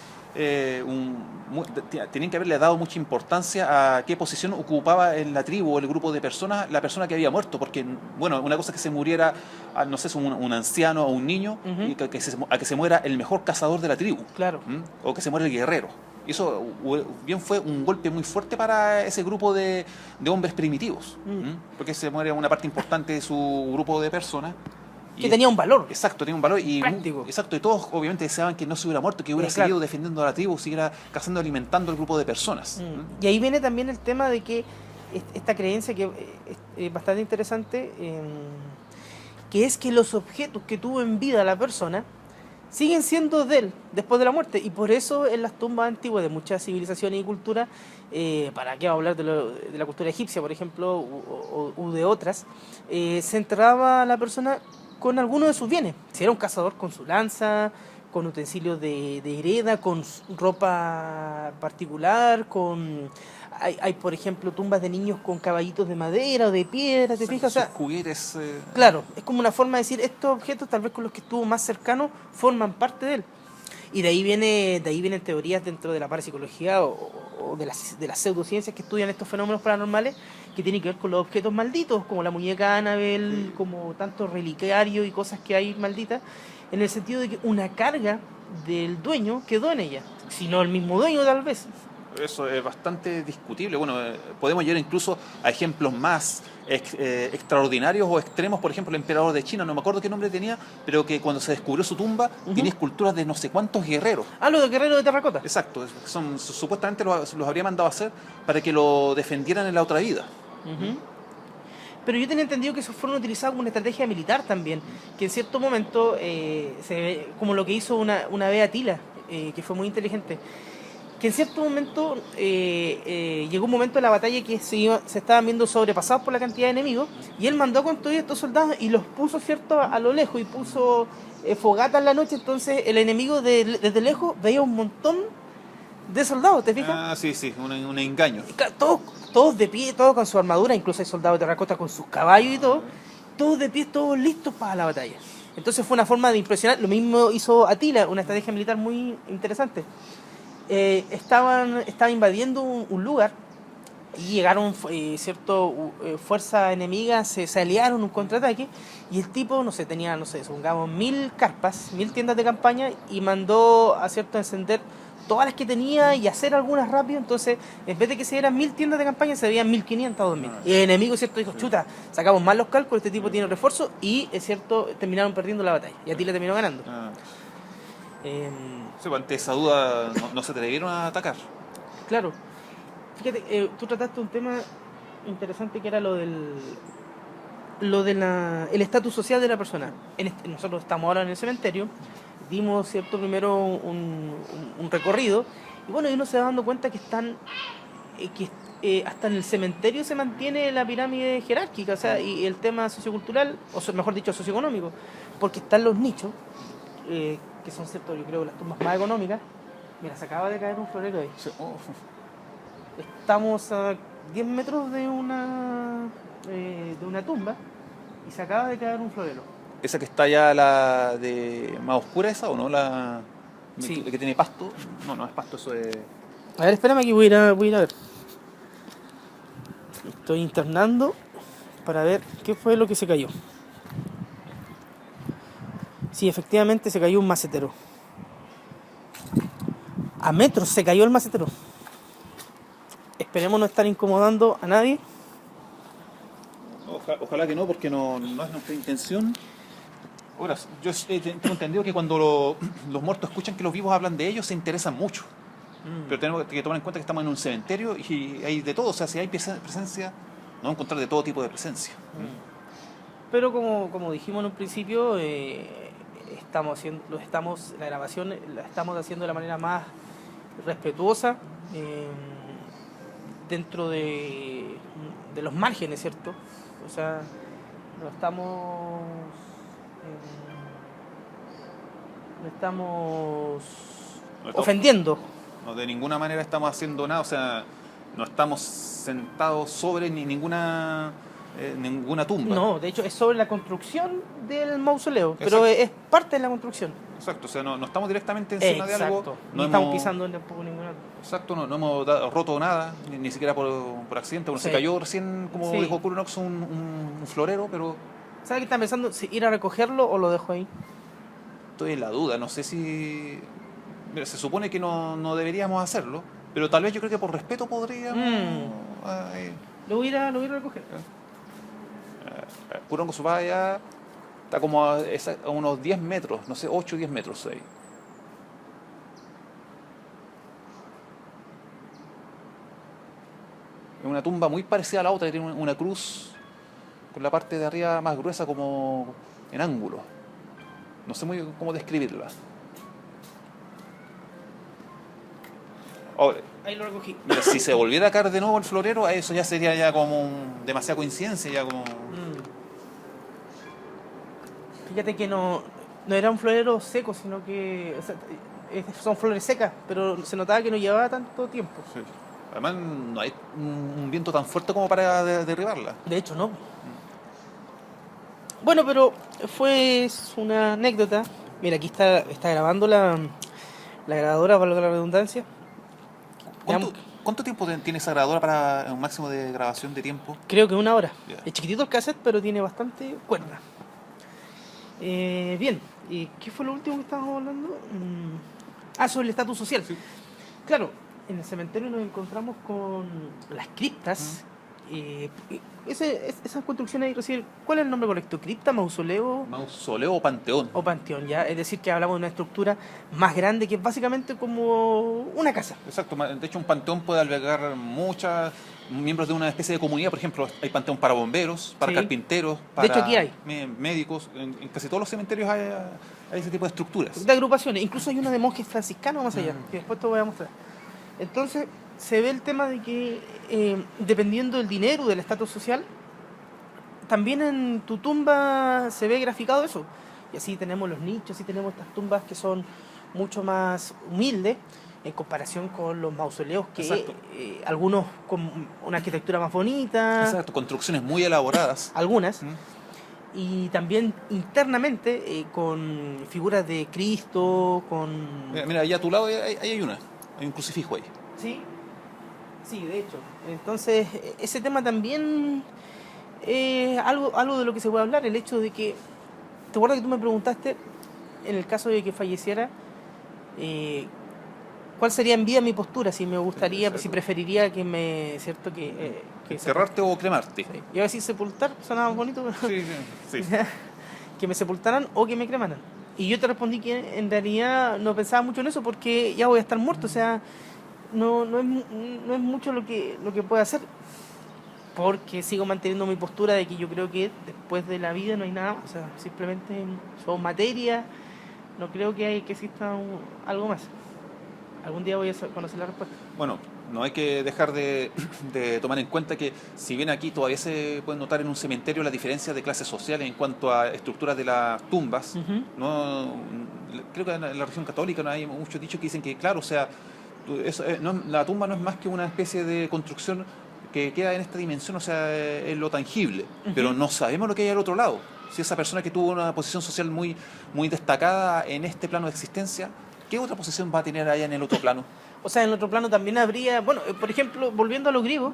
tienen que haberle dado mucha importancia a qué posición ocupaba en la tribu o el grupo de personas la persona que había muerto, porque, bueno, una cosa es que se muriera, no sé, un anciano o un niño, y a que se muera el mejor cazador de la tribu, Claro. o que se muera el guerrero. Y eso bien fue un golpe muy fuerte para ese grupo de hombres primitivos, porque se muere una parte importante de su grupo de personas. Que tenía un valor. Exacto, tenía un valor y práctico. Exacto, y todos obviamente deseaban que no se hubiera muerto, que hubiera seguido defendiendo a la tribu, siguiera cazando, alimentando al grupo de personas. Y ahí viene también el tema de que esta creencia que es bastante interesante, que es que los objetos que tuvo en vida la persona siguen siendo de él después de la muerte, y por eso en las tumbas antiguas de muchas civilizaciones y culturas, para qué hablar de la cultura egipcia, por ejemplo, o de otras, se enterraba a la persona con alguno de sus bienes. Si era un cazador, con su lanza, con utensilios de hereda, con ropa particular, hay, por ejemplo, tumbas de niños con caballitos de madera o de piedra, ¿te fijas? O sea, juguetes. Claro, es como una forma de decir, estos objetos, tal vez con los que estuvo más cercano, forman parte de él. Y de ahí vienen teorías dentro de la parapsicología o de las pseudociencias que estudian estos fenómenos paranormales, que tienen que ver con los objetos malditos, como la muñeca Annabelle, como tantos reliquiarios y cosas que hay malditas, en el sentido de que una carga del dueño quedó en ella, si no el mismo dueño tal vez. Eso es bastante discutible. Bueno, podemos llegar incluso a ejemplos más extraordinarios o extremos. Por ejemplo, el emperador de China, no me acuerdo qué nombre tenía, pero que cuando se descubrió su tumba tenía esculturas de no sé cuántos guerreros. Ah, los de guerreros de terracota. Exacto, supuestamente los habría mandado a hacer para que lo defendieran en la otra vida. Pero yo tenía entendido que esos fueron utilizados como una estrategia militar también, que en cierto momento, como lo que hizo una vez Atila, que fue muy inteligente, que en cierto momento llegó un momento de la batalla que se estaban viendo sobrepasados por la cantidad de enemigos, y él mandó con todos estos soldados y los puso, cierto, a lo lejos, y puso fogata en la noche. Entonces el enemigo desde lejos veía un montón de soldados, ¿te fijas? Ah, sí, un engaño. Todos de pie, todos con su armadura, incluso hay soldados de terracota con sus caballos y todo, todos de pie, todos listos para la batalla. Entonces fue una forma de impresionar. Lo mismo hizo Atila, una estrategia militar muy interesante. Estaba invadiendo un lugar y llegaron fuerzas enemigas, se aliaron, un contraataque, y el tipo, tenía, supongamos 1000 carpas, 1000 tiendas de campaña, y mandó a encender todas las que tenía y hacer algunas rápido. Entonces, en vez de que se dieran 1000 tiendas de campaña, se veían 1500 o 2000. Y el enemigo, dijo, chuta, sacamos mal los cálculos, este tipo tiene refuerzo, y terminaron perdiendo la batalla, y Atila terminó ganando. Ante esa duda no se atrevieron a atacar. Claro. Fíjate, tú trataste un tema interesante, que era el estatus social de la persona. Nosotros estamos ahora en el cementerio, dimos primero un recorrido, y bueno, y uno se va dando cuenta que hasta en el cementerio se mantiene la pirámide jerárquica, o sea, y el tema sociocultural, o mejor dicho, socioeconómico, porque están los nichos, que son, yo creo, las tumbas más económicas. Mira, se acaba de caer un florero ahí. Estamos a 10 metros de una tumba, y se acaba de caer un florero. ¿Esa que está allá, la de más oscura, esa o no? Sí. La que tiene pasto. No es pasto, eso es... A ver, espérame, que voy a ir a ver. Estoy internando para ver qué fue lo que se cayó. Sí, efectivamente se cayó un macetero. A metros se cayó el macetero. Esperemos no estar incomodando a nadie. Ojalá que no, porque no es nuestra intención. Ahora, yo tengo entendido que cuando los muertos escuchan que los vivos hablan de ellos, se interesan mucho. Pero tenemos que tomar en cuenta que estamos en un cementerio y hay de todo. O sea, si hay presencia, nos vamos a encontrar de todo tipo de presencia. Pero como dijimos en un principio, la grabación la estamos haciendo de la manera más respetuosa, dentro de los márgenes, ¿cierto? O sea, no estamos ofendiendo. No, de ninguna manera estamos haciendo nada, o sea, no estamos sentados sobre ninguna tumba. No, de hecho es sobre la construcción del mausoleo, Exacto. pero es parte de la construcción. Exacto, o sea, no estamos directamente encima de algo. No estamos pisando tampoco ninguna. Exacto, no hemos roto nada, ni siquiera por accidente. Bueno, Sí. se cayó recién, como Sí. dijo Curunox, un florero, pero ¿Sabes qué están pensando? Si ir a recogerlo o lo dejo ahí. estoy en la duda, no sé si... Mira, se supone que no deberíamos hacerlo, pero tal vez yo creo que por respeto podríamos... Lo voy a ir a recoger. Curunox va allá, está como a unos 10 metros, no sé, 8 o 10 metros ahí. Es una tumba muy parecida a la otra, que tiene una cruz con la parte de arriba más gruesa como en ángulo. No sé muy bien cómo describirla. Ahora, Ahí lo recogí. mira, si se volviera a caer de nuevo el florero, eso ya sería ya como demasiada coincidencia, ya como... Fíjate que no era un florero seco, sino que... o sea, son flores secas, pero se notaba que no llevaba tanto tiempo. Sí. Además, no hay un viento tan fuerte como para derribarla. De hecho, no. Bueno, pero fue una anécdota. Mira, aquí está grabando la grabadora, valga la redundancia. ¿Cuánto tiempo tiene esa grabadora para un máximo de grabación de tiempo? Creo que 1 hora. Yeah. Es chiquitito el cassette, pero tiene bastante cuerda. Bien, ¿y qué fue lo último que estábamos hablando? Sobre el estatus social. Sí. Claro, en el cementerio nos encontramos con las criptas. Esas construcciones ahí recién, ¿cuál es el nombre correcto? ¿Cripta, mausoleo ¿Mausoleo o panteón? o panteón? Ya, es decir, que hablamos de una estructura más grande que es básicamente como una casa. Exacto, de hecho un panteón puede albergar muchos miembros de una especie de comunidad. Por ejemplo, hay panteón para bomberos, para Sí. carpinteros, De para hecho, aquí hay. médicos. En casi todos los cementerios hay ese tipo de estructuras. De agrupaciones, incluso hay una de monjes franciscanos más allá, que después te voy a mostrar. Entonces, se ve el tema de que dependiendo del dinero, del estatus social, también en tu tumba se ve graficado eso. Y así tenemos los nichos, así tenemos estas tumbas que son mucho más humildes en comparación con los mausoleos, que algunos con una arquitectura más bonita, Exacto, construcciones muy elaboradas. algunas, ¿Mm? y también internamente con figuras de Cristo, con... Mira, allá a tu lado ahí hay hay un crucifijo ahí. Sí, sí, de hecho. Entonces, ese tema también es algo de lo que se puede hablar, el hecho de que, ¿te acuerdas que tú me preguntaste, en el caso de que falleciera, cuál sería en vida mi postura? Si me gustaría, Exacto. si preferiría que me, ¿cierto? Que ¿Enterrarte o cremarte? Sí. Iba a decir sepultar, sonaba más bonito, pero Sí. que me sepultaran o que me cremaran. Y yo te respondí que en realidad no pensaba mucho en eso porque ya voy a estar muerto, o sea, no es mucho lo que puedo hacer, porque sigo manteniendo mi postura de que yo creo que después de la vida no hay nada, o sea, simplemente son materia, no creo que exista algo más. Algún día voy a conocer la respuesta. Bueno, no hay que dejar de tomar en cuenta que si bien aquí todavía se puede notar en un cementerio la diferencia de clases sociales en cuanto a estructuras de las tumbas, no, creo que en la religión católica no hay muchos dichos que dicen que, claro, o sea, la tumba no es más que una especie de construcción que queda en esta dimensión, o sea, es lo tangible, pero no sabemos lo que hay al otro lado. Si esa persona que tuvo una posición social muy, muy destacada en este plano de existencia, ¿qué otra posición va a tener allá en el otro plano? O sea, en el otro plano también habría, bueno, por ejemplo, volviendo a los griegos,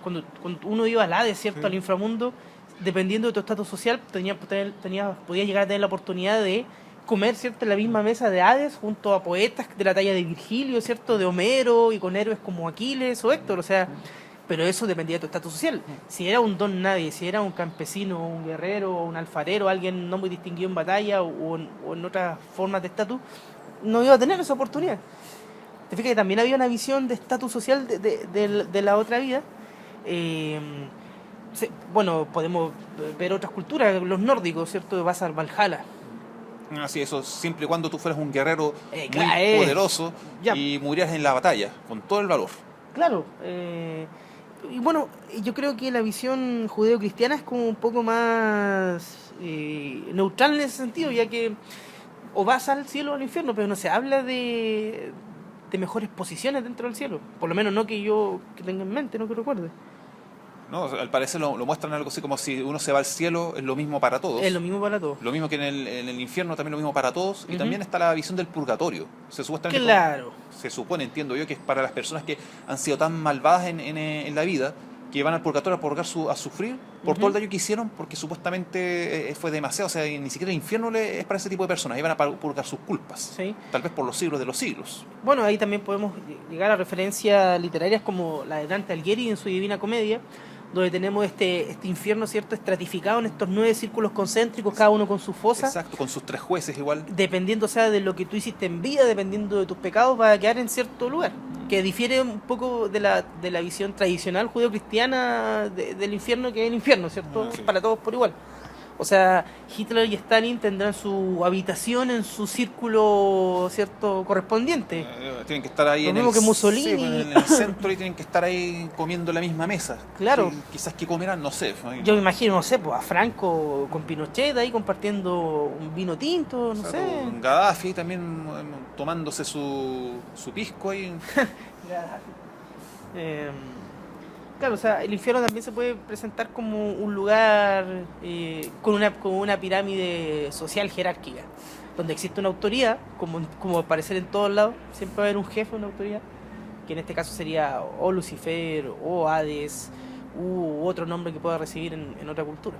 cuando uno iba al Hades, ¿cierto? Sí. Al inframundo, dependiendo de tu estatus social, podías llegar a tener la oportunidad de comer, ¿cierto? En la misma mesa de Hades, junto a poetas de la talla de Virgilio, ¿cierto? De Homero, y con héroes como Aquiles o Héctor, o sea, pero eso dependía de tu estatus social. Si era un don nadie, si era un campesino, un guerrero, un alfarero, alguien no muy distinguido en batalla o en otras formas de estatus, no iba a tener esa oportunidad. Te fijas que también había una visión de estatus social de la otra vida. Bueno, podemos ver otras culturas, los nórdicos, ¿cierto? Vas al Valhalla. Así, eso siempre y cuando tú fueras un guerrero muy claro, poderoso ya. y murieras en la batalla, con todo el valor. Claro. Y bueno, yo creo que la visión judeo-cristiana es como un poco más neutral en ese sentido, ya que o vas al cielo o al infierno, pero no se habla de mejores posiciones dentro del cielo. Por lo menos no que yo que tenga en mente, no que recuerde. No, al parecer lo muestran algo así como si uno se va al cielo, es lo mismo para todos. Es lo mismo para todos. Lo mismo que en el infierno, también lo mismo para todos. Y Ujú. también está la visión del purgatorio. Supuestamente, Claro. se supone, entiendo yo, que es para las personas que han sido tan malvadas en la vida, que van al purgatorio a purgar a sufrir por todo el daño que hicieron, porque supuestamente fue demasiado. O sea, ni siquiera el infierno es para ese tipo de personas. Ahí van a purgar sus culpas. Sí. Tal vez por los siglos de los siglos. Bueno, ahí también podemos llegar a referencias literarias como la de Dante Alighieri en su Divina Comedia, donde tenemos este infierno, ¿cierto?, estratificado en estos 9 círculos concéntricos, cada uno con su fosa. Exacto, con sus 3 jueces igual. Dependiendo, o sea, de lo que tú hiciste en vida, dependiendo de tus pecados, va a quedar en cierto lugar. Que difiere un poco de la visión tradicional judeocristiana del infierno, que es el infierno, ¿cierto? Sí. Para todos por igual. O sea, Hitler y Stalin tendrán su habitación en su círculo, ¿cierto?, correspondiente. Tienen que estar ahí Lo en mismo que Mussolini. sí, en el centro, y tienen que estar ahí comiendo la misma mesa. Claro. Quizás que comerán, no sé. Yo me imagino, no sé, pues a Franco con Pinochet ahí compartiendo un vino tinto, no sé. Gaddafi también tomándose su pisco ahí. Claro, o sea, el infierno también se puede presentar como un lugar con una pirámide social jerárquica, donde existe una autoridad, como al parecer en todos lados, siempre va a haber un jefe, una autoridad, que en este caso sería o Lucifer, o Hades, u otro nombre que pueda recibir en otra cultura.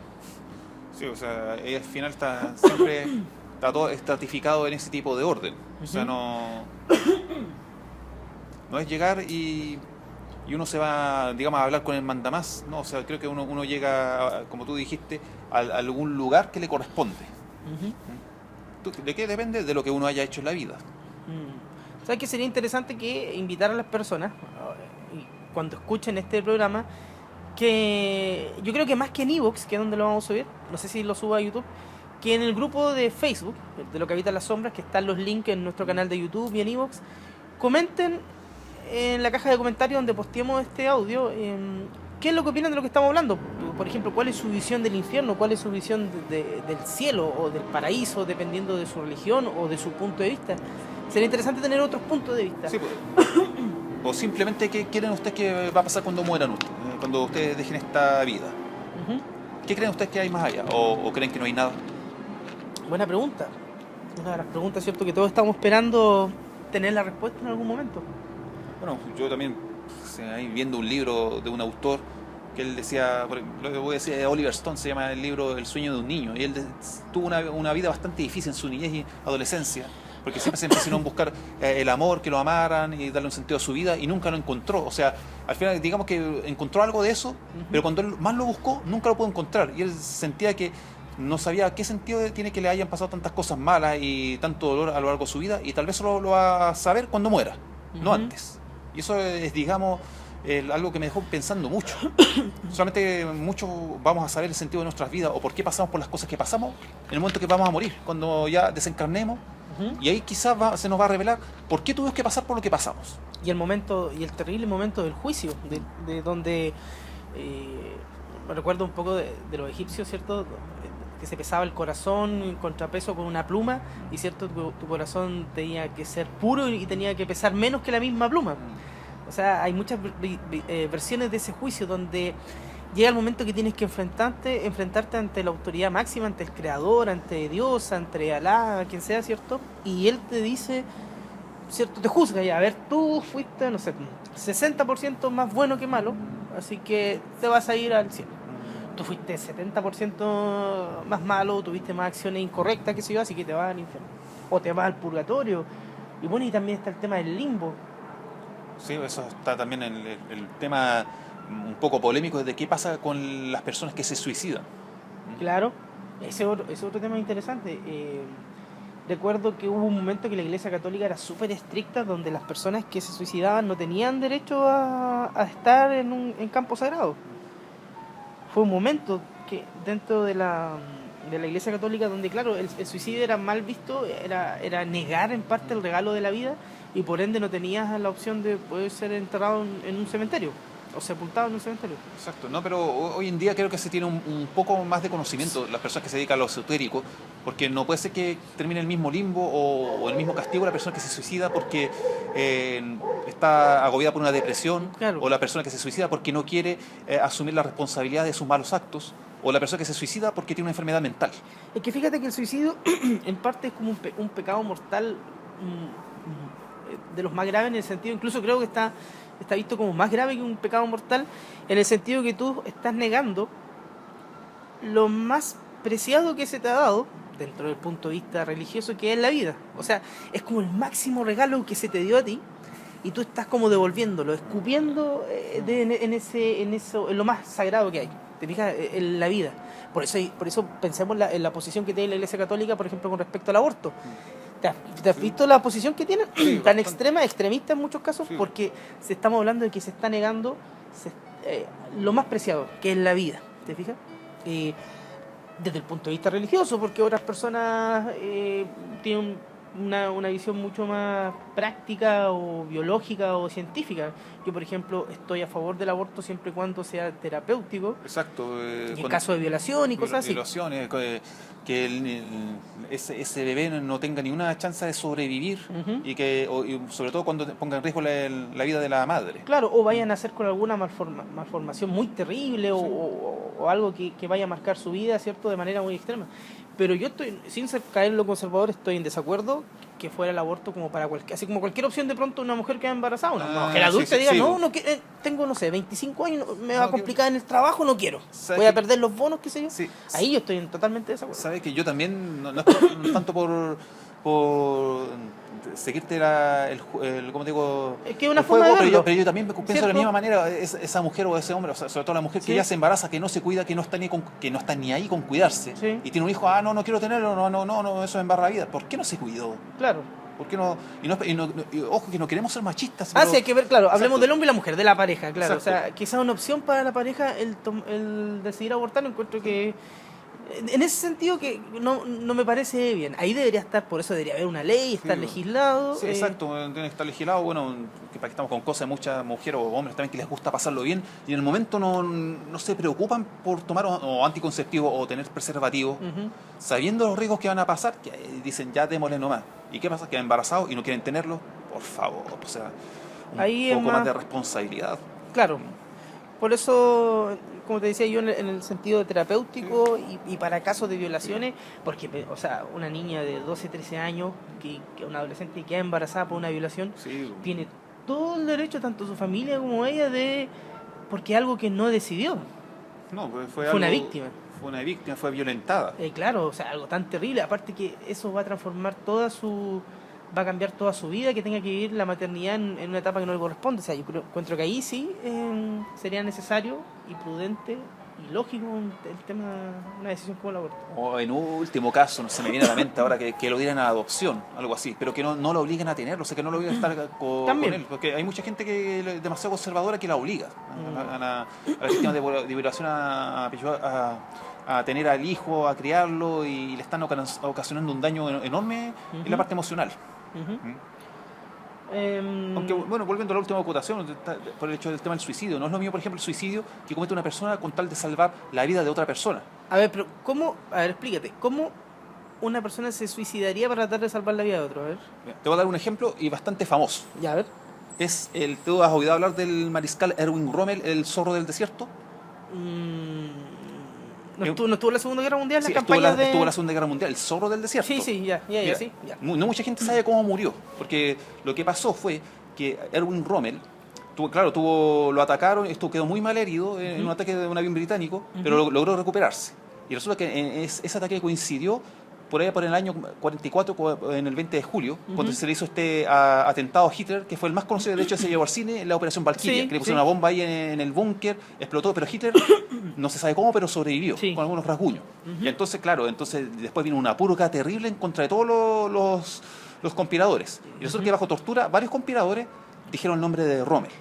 Sí, o sea, ella al final siempre está todo estratificado en ese tipo de orden. O sea, no es llegar y uno se va, digamos, a hablar con el mandamás. No, o sea, creo que uno llega, como tú dijiste, a algún lugar que le corresponde. ¿De qué depende? De lo que uno haya hecho en la vida. ¿Sabes qué sería interesante que invitar a las personas, cuando escuchen este programa, que yo creo que más que en iVoox, que es donde lo vamos a subir, no sé si lo subo a YouTube, que en el grupo de Facebook, de Lo que habita las sombras, que están los links en nuestro canal de YouTube y en iVoox, comenten en la caja de comentarios donde posteemos este audio, qué es lo que opinan de lo que estamos hablando. Por ejemplo, cuál es su visión del infierno, cuál es su visión del cielo o del paraíso, dependiendo de su religión o de su punto de vista. Sería interesante tener otros puntos de vista. Sí, pues. O simplemente, ¿qué creen ustedes que va a pasar cuando mueran cuando ustedes dejen esta vida? ¿Qué creen ustedes que hay más allá? ¿O creen que no hay nada? Buena pregunta. Una de las preguntas, ¿cierto?, que todos estamos esperando tener la respuesta en algún momento. Bueno, yo también, ahí viendo un libro de un autor, que él decía, lo que voy a decir, Oliver Stone, se llama el libro El sueño de un niño, y él tuvo una vida bastante difícil en su niñez y adolescencia, porque siempre se empezó en buscar el amor, que lo amaran y darle un sentido a su vida, y nunca lo encontró. O sea, al final, digamos que encontró algo de eso, pero cuando él más lo buscó, nunca lo pudo encontrar, y él sentía que no sabía qué sentido tiene que le hayan pasado tantas cosas malas y tanto dolor a lo largo de su vida, y tal vez solo lo va a saber cuando muera, no antes. Y eso es, digamos, algo que me dejó pensando mucho. Solamente muchos vamos a saber el sentido de nuestras vidas o por qué pasamos por las cosas que pasamos en el momento que vamos a morir, cuando ya desencarnemos. Y ahí quizás se nos va a revelar por qué tuvimos que pasar por lo que pasamos. Y el terrible momento del juicio, de donde me recuerdo un poco de los egipcios, ¿cierto?, que se pesaba el corazón en contrapeso con una pluma, y cierto, tu corazón tenía que ser puro y tenía que pesar menos que la misma pluma. O sea, hay muchas versiones de ese juicio donde llega el momento que tienes que enfrentarte ante la autoridad máxima, ante el creador, ante Dios, ante Alá, quien sea, ¿cierto? Y él te dice, ¿cierto?, te juzga ya, a ver, tú fuiste, no sé, 60% más bueno que malo, así que te vas a ir al cielo. Tú fuiste 70% más malo, tuviste más acciones incorrectas, qué sé yo, así que te vas al infierno. O te vas al purgatorio. Y bueno, y también está el tema del limbo. Sí, eso está también en el tema un poco polémico de qué pasa con las personas que se suicidan. Claro, ese es otro tema interesante. Recuerdo que hubo un momento que la Iglesia Católica era súper estricta, donde las personas que se suicidaban no tenían derecho a estar en campo sagrado. Fue un momento que dentro de la Iglesia Católica donde, claro, el suicidio era mal visto, era negar en parte el regalo de la vida, y por ende no tenías la opción de poder ser enterrado en un cementerio. o sepultado en un cementerio. Exacto, no, pero hoy en día creo que se tiene un poco más de conocimiento las personas que se dedican a lo esotérico, porque no puede ser que termine el mismo limbo o el mismo castigo la persona que se suicida porque está agobiada por una depresión, Claro. o la persona que se suicida porque no quiere asumir la responsabilidad de sus malos actos, o la persona que se suicida porque tiene una enfermedad mental. Es que fíjate que el suicidio en parte es como un pecado mortal de los más graves, en el sentido, incluso creo que está visto como más grave que un pecado mortal, en el sentido que tú estás negando lo más preciado que se te ha dado dentro del punto de vista religioso, que es la vida. O sea, es como el máximo regalo que se te dio a ti y tú estás como devolviéndolo, escupiendo en lo más sagrado que hay. ¿Te fijas? En la vida. Por eso pensemos en la posición que tiene la Iglesia Católica, por ejemplo, con respecto al aborto. ¿Te has visto la posición que tienen? Sí, Tan bastante. extremista en muchos casos, Sí. porque estamos hablando de que se está negando lo más preciado, que es la vida. ¿Te fijas? Desde el punto de vista religioso, porque otras personas tienen una visión mucho más práctica o biológica o científica. Yo, por ejemplo, estoy a favor del aborto siempre y cuando sea terapéutico, Exacto. y en caso de violación y cosas así. Violaciones, que ese bebé no tenga ninguna chance de sobrevivir Ujú. y sobre todo cuando ponga en riesgo la vida de la madre. Claro, o vayan a hacer con alguna malformación muy terrible o algo que vaya a marcar su vida, ¿cierto? De manera muy extrema. Pero yo estoy, sin caer en lo conservador, estoy en desacuerdo que fuera el aborto como para así como cualquier opción de pronto una mujer queda embarazada, una mujer adulta sí, diga, sí. tengo, no sé, 25 años, me va a No, complicar en el trabajo, no quiero. ¿Sabes Voy a qué? perder los bonos, qué sé yo. Sí. Ahí yo estoy totalmente de desacuerdo. Sabes que yo también, no es tanto por seguirte ¿cómo te digo? Es que es una el forma de pero verlo. pero yo también pienso de ¿Cierto? la misma manera, esa mujer o ese hombre, o sea, sobre todo la mujer Sí. que ya se embaraza, que no se cuida, que no está ni ahí con cuidarse, Sí. y tiene un hijo, no quiero tenerlo, no, eso embarra la vida. ¿Por qué no se cuidó? Claro. ¿Por qué no? Y ojo, que no queremos ser machistas. Ah, pero- sí, hay que ver, claro, hablemos Exacto. del hombre y la mujer, de la pareja, claro. Exacto. O sea, quizás una opción para la pareja el decidir abortar, encuentro que en ese sentido que no me parece bien. Ahí debería estar, por eso debería haber una ley, estar Sí, legislado. Sí, exacto, tiene que estar legislado, bueno, que para que estamos con cosas de muchas mujeres o hombres también que les gusta pasarlo bien y en el momento no se preocupan por tomar o anticonceptivo o tener preservativo, Ujú. sabiendo los riesgos que van a pasar, que dicen ya démosle nomás. ¿Y qué pasa? Quedan embarazados y no quieren tenerlo. Por favor, o sea, un Ahí es poco más más- de responsabilidad. Claro. Por eso, como te decía yo, en el sentido terapéutico y para casos de violaciones, porque, o sea, una niña de 12, 13 años, que una adolescente que queda embarazada por una violación, Sí, tiene todo el derecho, tanto su familia como ella, porque es algo que no decidió. no, pues Fue una víctima. Fue una víctima, fue violentada. Claro, o sea, algo tan terrible. Aparte que eso va a transformar va a cambiar toda su vida, que tenga que vivir la maternidad en una etapa que no le corresponde. O sea, yo encuentro que ahí sí sería necesario y prudente y lógico el tema, una decisión como el aborto. O en último caso, no se me viene a la mente ahora que lo dieran a adopción, algo así, pero que no lo obliguen a tenerlo, o sea, que no lo obliguen a estar con También. él, porque hay mucha gente que es demasiado conservadora que la obliga a la sistema de violación a tener al hijo, a criarlo y le están ocasionando un daño enorme en la Ujú. parte emocional. Ujú. Aunque, bueno, volviendo a la última acotación, por el hecho del tema del suicidio, no es lo mismo, por ejemplo, el suicidio que comete una persona con tal de salvar la vida de otra persona. A ver, pero ¿cómo? A ver, explícate. ¿Cómo una persona se suicidaría para tratar de salvar la vida de otro? A ver. Mira, te voy a dar un ejemplo y bastante famoso. Ya, a ver. ¿Tú has oído hablar del mariscal Erwin Rommel, el zorro del desierto? ¿No estuvo en la Segunda Guerra Mundial? Sí, las estuvo campañas en la Segunda Guerra Mundial, el zorro del desierto. Sí, ya, Mira, sí, ya. No mucha gente sabe cómo murió, porque lo que pasó fue que Erwin Rommel, lo atacaron, quedó muy mal herido en un ataque de un avión británico, pero logró recuperarse. Y resulta que ese ataque coincidió por allá por el año 44, en el 20 de julio, cuando se le hizo este atentado a Hitler, que fue el más conocido, de hecho se llevó al cine, la Operación Valkyria, Sí, que le pusieron sí. una bomba ahí en el búnker, explotó, pero Hitler no se sabe cómo, pero sobrevivió, Sí. con algunos rasguños. Y entonces, claro, después vino una purga terrible en contra de todos los conspiradores. Y resulta que bajo tortura, varios conspiradores dijeron el nombre de Rommel.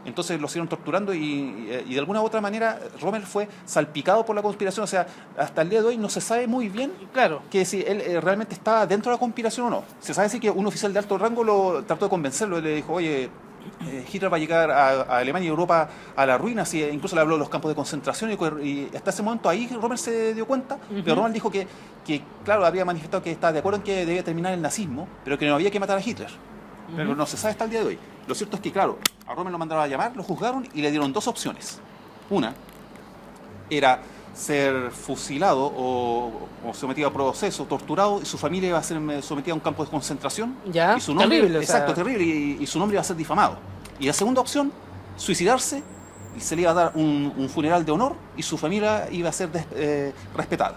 Entonces lo siguieron torturando y de alguna u otra manera Rommel fue salpicado por la conspiración. O sea, hasta el día de hoy no se sabe muy bien Claro. que si él realmente estaba dentro de la conspiración o no. Se sabe sí que un oficial de alto rango lo trató de convencerlo y le dijo, oye, Hitler va a llegar a Alemania y Europa a la ruina, así, incluso le habló de los campos de concentración y hasta ese momento ahí Rommel se dio cuenta, pero Rommel dijo que, claro, había manifestado que estaba de acuerdo en que debía terminar el nazismo, pero que no había que matar a Hitler. Pero no se sabe hasta el día de hoy. Lo cierto es que, claro, a Rommel lo mandaron a llamar, lo juzgaron y le dieron dos opciones. Una era ser fusilado o sometido a proceso, torturado, y su familia iba a ser sometida a un campo de concentración. Ya, y su nombre, terrible, exacto, o sea, terrible, y su nombre iba a ser difamado. Y la segunda opción, suicidarse, y se le iba a dar un funeral de honor, y su familia iba a ser respetada.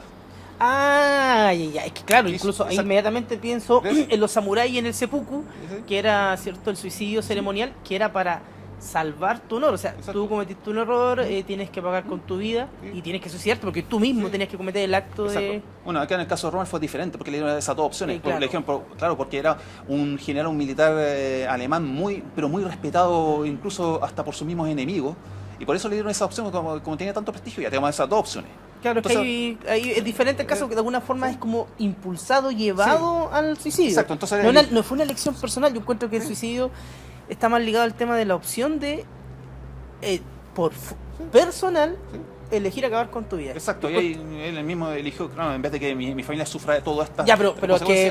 Ah, ya. Es que claro, incluso ahí Exacto. inmediatamente pienso ¿Ves? en los samuráis y en el seppuku, Sí. que era, cierto, el suicidio ceremonial, que era para salvar tu honor. O sea, Exacto. tú cometiste un error, tienes que pagar con tu vida Sí. y tienes que suicidarte porque tú mismo Sí. tenías que cometer el acto de... Exacto. Bueno, acá en el caso de Rommel fue diferente porque le dieron esas dos opciones. Sí, claro. Le dijeron, claro, porque era un general, un militar alemán pero muy respetado incluso hasta por sus mismos enemigos. Y por eso le dieron esa opción, como tenía tanto prestigio, ya tenemos esas dos opciones. Claro, es que ahí es diferente el caso, que de alguna forma es como impulsado, llevado al suicidio. Exacto, entonces No fue una elección personal. Yo encuentro que el suicidio está más ligado al tema de la opción de, personal, elegir acabar con tu vida. Exacto, y ahí él mismo eligió, claro, en vez de que mi familia sufra de todo esto. Ya,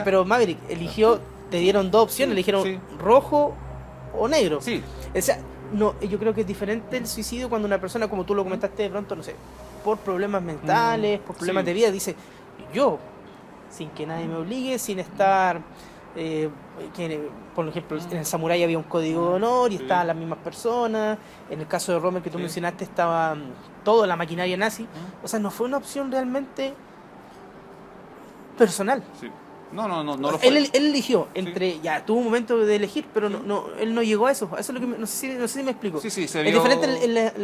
pero Maverick eligió, te dieron dos opciones, Sí, eligieron sí. rojo o negro. Sí, O sea, no, yo creo que es diferente el suicidio cuando una persona, como tú lo comentaste de pronto, no sé, por problemas mentales, por problemas sí. de vida, dice, yo, sin que nadie me obligue, sin estar, por ejemplo, en el samurái había un código de honor y Sí. estaban las mismas personas, en el caso de Rommel que tú mencionaste estaba toda la maquinaria nazi, o sea, no fue una opción realmente personal. sí. No lo fue. Él eligió entre, ya tuvo un momento de elegir, pero él no llegó a eso. Eso es lo que no sé si me explico. Sí, se Es vio, diferente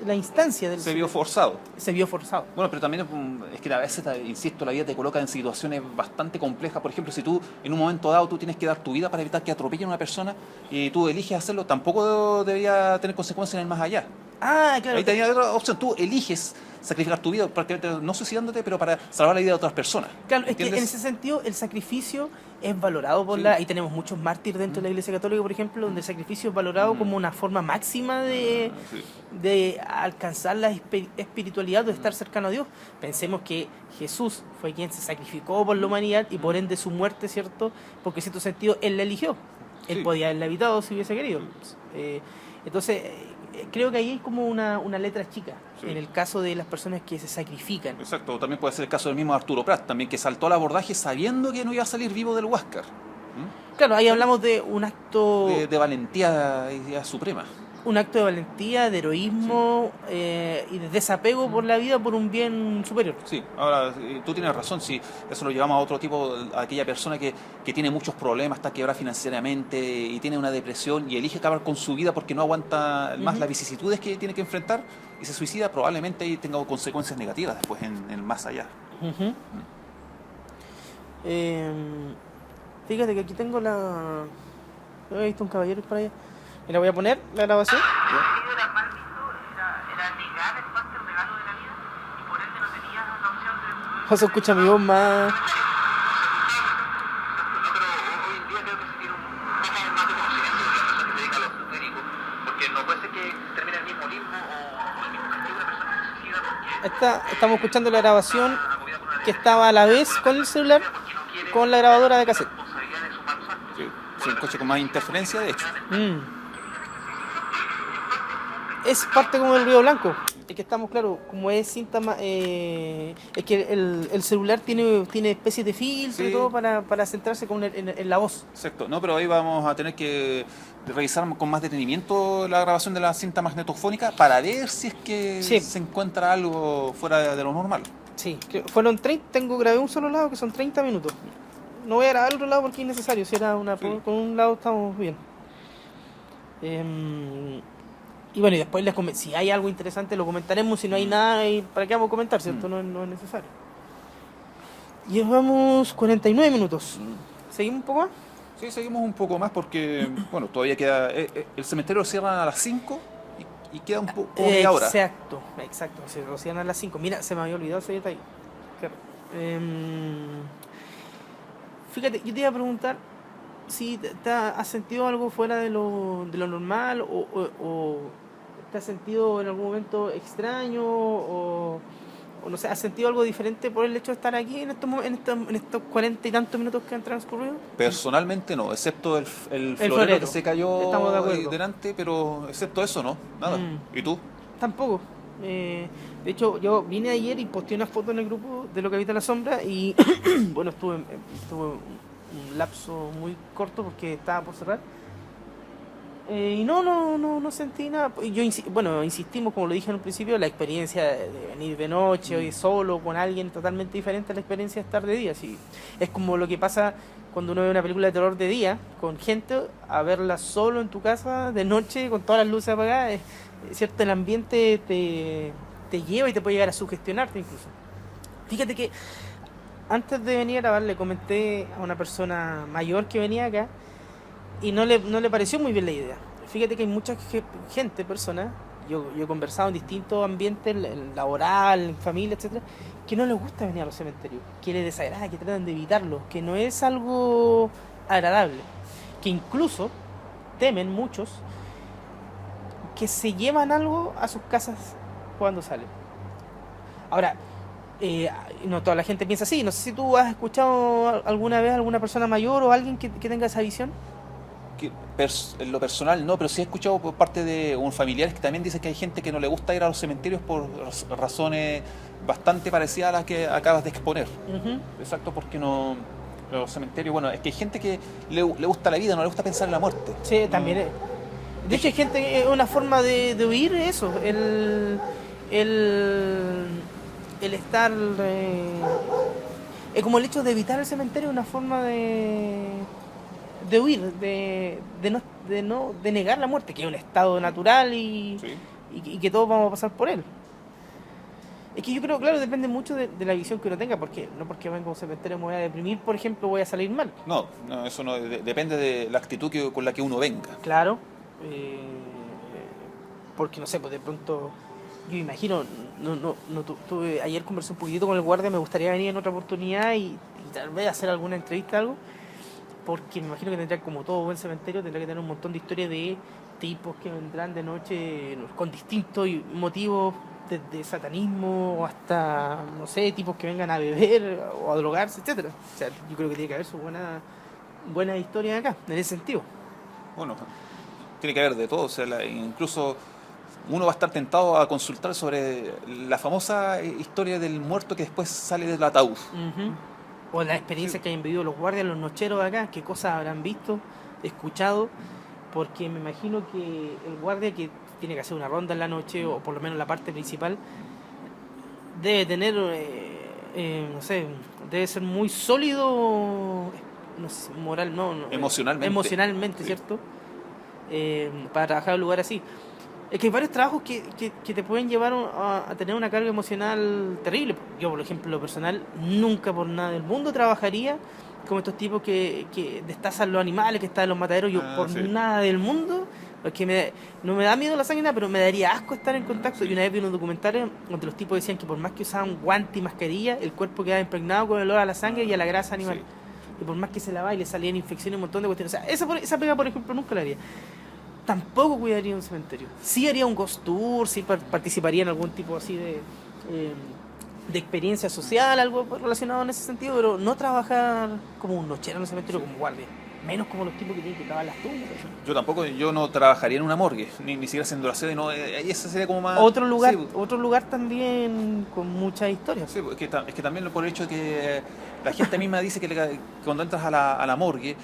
la instancia del se vio forzado. se vio forzado. Bueno, pero también es que a veces, insisto, la vida te coloca en situaciones bastante complejas. Por ejemplo, si tú en un momento dado tú tienes que dar tu vida para evitar que atropellen a una persona y tú eliges hacerlo, tampoco debería tener consecuencias en el más allá. Ah, claro. Ahí tenía otra opción, tú eliges sacrificar tu vida, prácticamente no suicidándote, pero para salvar la vida de otras personas. Claro, es que ¿Entiendes? en ese sentido el sacrificio es valorado por Sí. Ahí tenemos muchos mártires dentro de la Iglesia Católica, por ejemplo, donde el sacrificio es valorado como una forma máxima Sí. de alcanzar la espiritualidad, de estar cercano a Dios. Pensemos que Jesús fue quien se sacrificó por la humanidad y por ende su muerte, ¿cierto? Porque en cierto sentido Él la eligió. Él Sí. podía haberla evitado si hubiese querido. Entonces, creo que ahí hay como una letra chica Sí. en el caso de las personas que se sacrifican. Exacto, también puede ser el caso del mismo Arturo Prat, también que saltó al abordaje sabiendo que no iba a salir vivo del Huáscar. Claro, ahí hablamos de un acto De valentía suprema. un acto de valentía, de heroísmo y de desapego por la vida por un bien superior. Sí, ahora tú tienes razón, si eso lo llevamos a otro tipo, a aquella persona que tiene muchos problemas, está quebrada financieramente y tiene una depresión y elige acabar con su vida porque no aguanta más las vicisitudes que tiene que enfrentar y se suicida, probablemente ahí tenga consecuencias negativas después en el más allá. Ujú. Fíjate que aquí tengo la... He visto un caballero por allá. Mira, voy a poner la grabación. Era mal visto, era negar el pacto, el regalo de la vida, y por ende no tenía la opción de... O se escucha mi voz más... Pero hoy en día creo que se tiene un poco más de conocimiento de la persona que se dedica a lo esotérico, porque no puede ser que termine el mismo limbo o el mismo castigo de una persona que se suicida porque Estamos escuchando la grabación que estaba a la vez con el celular, con la grabadora de cassette. responsabilidad de sus malos actos. Sí, es un coche con más interferencia, de hecho. Es parte como del Río Blanco. Es que estamos, claro, como es cinta es que el celular tiene especies de filtro y Sí. todo para centrarse en la voz. Exacto, no, pero ahí vamos a tener que revisar con más detenimiento la grabación de la cinta magnetofónica para ver si es que Sí. se encuentra algo fuera de lo normal. Sí, fueron 30, grabé un solo lado que son 30 minutos. No voy a grabar el otro lado porque es innecesario, si era Sí. con un lado estamos bien. Y bueno, y después si hay algo interesante lo comentaremos, si no hay nada, ¿para qué vamos a comentar? ¿Cierto? No es necesario. Llevamos 49 minutos. ¿Seguimos un poco más? Sí, seguimos un poco más porque, bueno, todavía queda... el cementerio lo cierran a las 5 y queda un poco media hora. Exacto, se rocian a las 5. Mira, se me había olvidado ese detalle. Fíjate, yo te iba a preguntar, si has sentido algo fuera de lo normal o te has sentido en algún momento extraño o no sé, has sentido algo diferente por el hecho de estar aquí en estos 40 y tantos minutos que han transcurrido. Personalmente no, excepto el florero florero. que se cayó Estamos de ahí acuerdo. delante, pero excepto eso no, nada. ¿Y tú? Tampoco. De hecho, yo vine ayer y posté una foto en el grupo de Lo que habita la sombra y bueno, estuve un lapso muy corto porque estaba por cerrar. Y no sentí nada. Bueno, insistimos, como lo dije en un principio, la experiencia de venir de noche o solo con alguien totalmente diferente a la experiencia de estar de día. Sí. Es como lo que pasa cuando uno ve una película de terror de día con gente, a verla solo en tu casa de noche con todas las luces apagadas. Es cierto, el ambiente te lleva y te puede llegar a sugestionarte incluso. Fíjate que antes de venir a grabar le comenté a una persona mayor que venía acá y no le pareció muy bien la idea. Fíjate que hay mucha personas, yo he conversado en distintos ambientes, en laboral, en familia, etcétera, que no les gusta venir a los cementerios, que les desagrada, que tratan de evitarlo, que no es algo agradable, que incluso temen muchos que se llevan algo a sus casas cuando salen. Ahora, no toda la gente piensa así. No sé si tú has escuchado alguna vez a alguna persona mayor o alguien que tenga esa visión. En lo personal no, pero sí he escuchado por parte de un familiares que también dicen que hay gente que no le gusta ir a los cementerios por razones bastante parecidas a las que acabas de exponer. Exacto, porque no... Los cementerios, bueno, es que hay gente que le gusta la vida, no le gusta pensar en la muerte. Sí, también es. De hecho, hay gente que es una forma de huir eso, el estar... es como el hecho de evitar el cementerio, una forma de huir, de negar la muerte, que es un estado natural y que todos vamos a pasar por él. Es que yo creo, claro, depende mucho de la visión que uno tenga, porque no porque venga a un cementerio me voy a deprimir, por ejemplo, voy a salir mal. No, eso no, depende de la actitud con la que uno venga. Claro, porque no sé, pues de pronto, yo imagino, ayer conversé un poquitito con el guardia, me gustaría venir en otra oportunidad y tal vez hacer alguna entrevista, algo, porque me imagino que tendrá, como todo buen cementerio, tendrá que tener un montón de historias de tipos que vendrán de noche con distintos motivos, desde satanismo hasta, no sé, tipos que vengan a beber o a drogarse, etcétera. O sea, yo creo que tiene que haber su buena historia acá, en ese sentido. Bueno, tiene que haber de todo, o sea, incluso uno va a estar tentado a consultar sobre la famosa historia del muerto que después sale del ataúd. O la experiencia que hayan vivido los guardias, los nocheros de acá, qué cosas habrán visto, escuchado, porque me imagino que el guardia que tiene que hacer una ronda en la noche, o por lo menos la parte principal, debe tener, no sé, debe ser muy sólido, no sé, emocionalmente, sí. ¿Cierto? Para trabajar en un lugar así. Es que hay varios trabajos que te pueden llevar a tener una carga emocional terrible. Yo, por ejemplo, en lo personal, nunca por nada del mundo trabajaría como estos tipos que destazan los animales, que están en los mataderos. Yo nada del mundo, porque no me da miedo la sangre, pero me daría asco estar en contacto. Y una vez vi unos documentales donde los tipos decían que por más que usaban guante y mascarilla, el cuerpo quedaba impregnado con el olor a la sangre y a la grasa animal. Y por más que se lavaba y le salían infecciones y un montón de cuestiones. O sea, esa pega, por ejemplo, nunca la haría. Tampoco cuidaría un cementerio. Sí haría un ghost tour, sí participaría en algún tipo así de experiencia social, algo relacionado en ese sentido, pero no trabajar como un nochero en un cementerio como guardia. Menos como los tipos que tienen que cavar las tumbas. Yo tampoco, yo no trabajaría en una morgue, ni siquiera haciendo la sede, no, ese sería como más... Otro lugar también con muchas historias. Sí, es que también por el hecho de que la gente misma dice que cuando entras a la morgue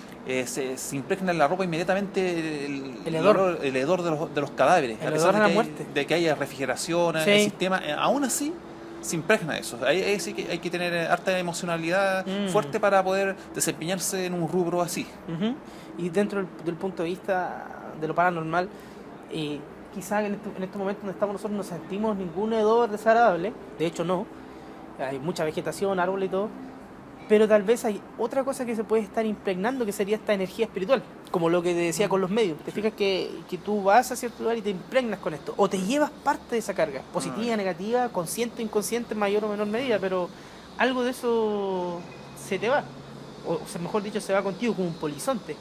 se impregna en la ropa inmediatamente el hedor de los cadáveres. El hedor de la muerte. De que haya refrigeración, el sistema, aún así se impregna eso. Ahí sí que hay que tener harta emocionalidad fuerte para poder desempeñarse en un rubro así. Y dentro del punto de vista de lo paranormal, quizás en este momento donde estamos nosotros no sentimos ningún hedor desagradable. De hecho no, hay mucha vegetación, árboles y todo, pero tal vez hay otra cosa que se puede estar impregnando, que sería esta energía espiritual, como lo que te decía con los medios. Te fijas que tú vas a cierto lugar y te impregnas con esto, o te llevas parte de esa carga, positiva, negativa, consciente o inconsciente, en mayor o menor medida, pero algo de eso se te va, o sea, mejor dicho, se va contigo como un polizonte.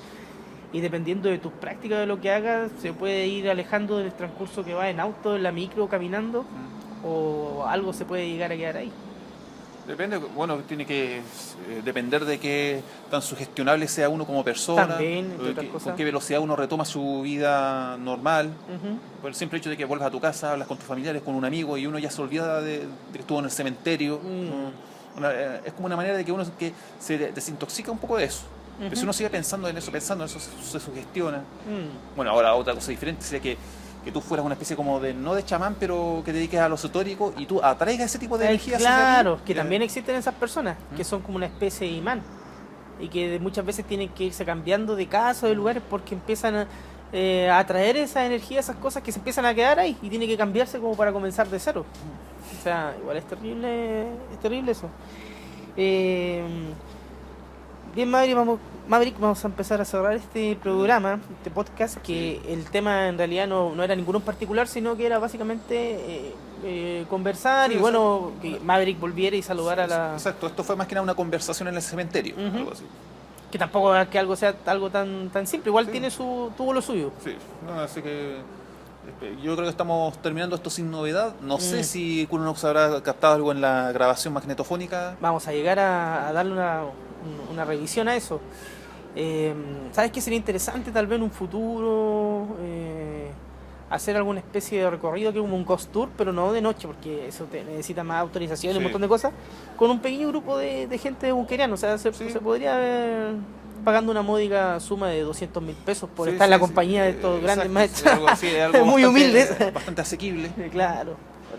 y dependiendo de tus prácticas, de lo que hagas, se puede ir alejando del transcurso que va en auto, en la micro, caminando, o algo se puede llegar a quedar ahí. Depende, bueno, tiene que depender de qué tan sugestionable sea uno como persona, También, entre otras cosas. con qué velocidad uno retoma su vida normal. Ujú. Por el simple hecho de que vuelvas a tu casa, hablas con tus familiares, con un amigo y uno ya se olvida de que estuvo en el cementerio. Es como una manera de que uno que se desintoxica un poco de eso. Pero si uno sigue pensando en eso, se sugestiona. Bueno, ahora otra cosa diferente sería que tú fueras una especie como de, no de chamán, pero que te dediques a lo esotérico y tú atraigas ese tipo de energía. Claro, que también existen esas personas que son como una especie de imán y que muchas veces tienen que irse cambiando de casa o de lugares porque empiezan a atraer esa energía, esas cosas que se empiezan a quedar ahí y tiene que cambiarse como para comenzar de cero. O sea, igual es terrible eso. Bien, Maverick, vamos a empezar a cerrar este programa, este podcast, que el tema en realidad no era ninguno en particular, sino que era básicamente conversar Sí, y bueno, que Maverick volviera y saludar a la... Exacto, esto fue más que nada una conversación en el cementerio, algo así. Que tampoco es que algo sea algo tan simple, igual Sí. tuvo lo suyo. Sí, no, así que yo creo que estamos terminando esto sin novedad. No sé si Kunonox habrá captado algo en la grabación magnetofónica. Vamos a llegar a darle una revisión a eso. ¿Sabes qué sería interesante tal vez en un futuro hacer alguna especie de recorrido que es como un ghost tour, pero no de noche, porque eso te necesita más autorización y un Sí. montón de cosas, con un pequeño grupo de gente bunkeriana? O sea, se podría ver pagando una módica suma de 200.000 pesos por estar en la compañía de estos grandes maestros Algo así, algo muy bastante, humildes. bastante asequible. Claro,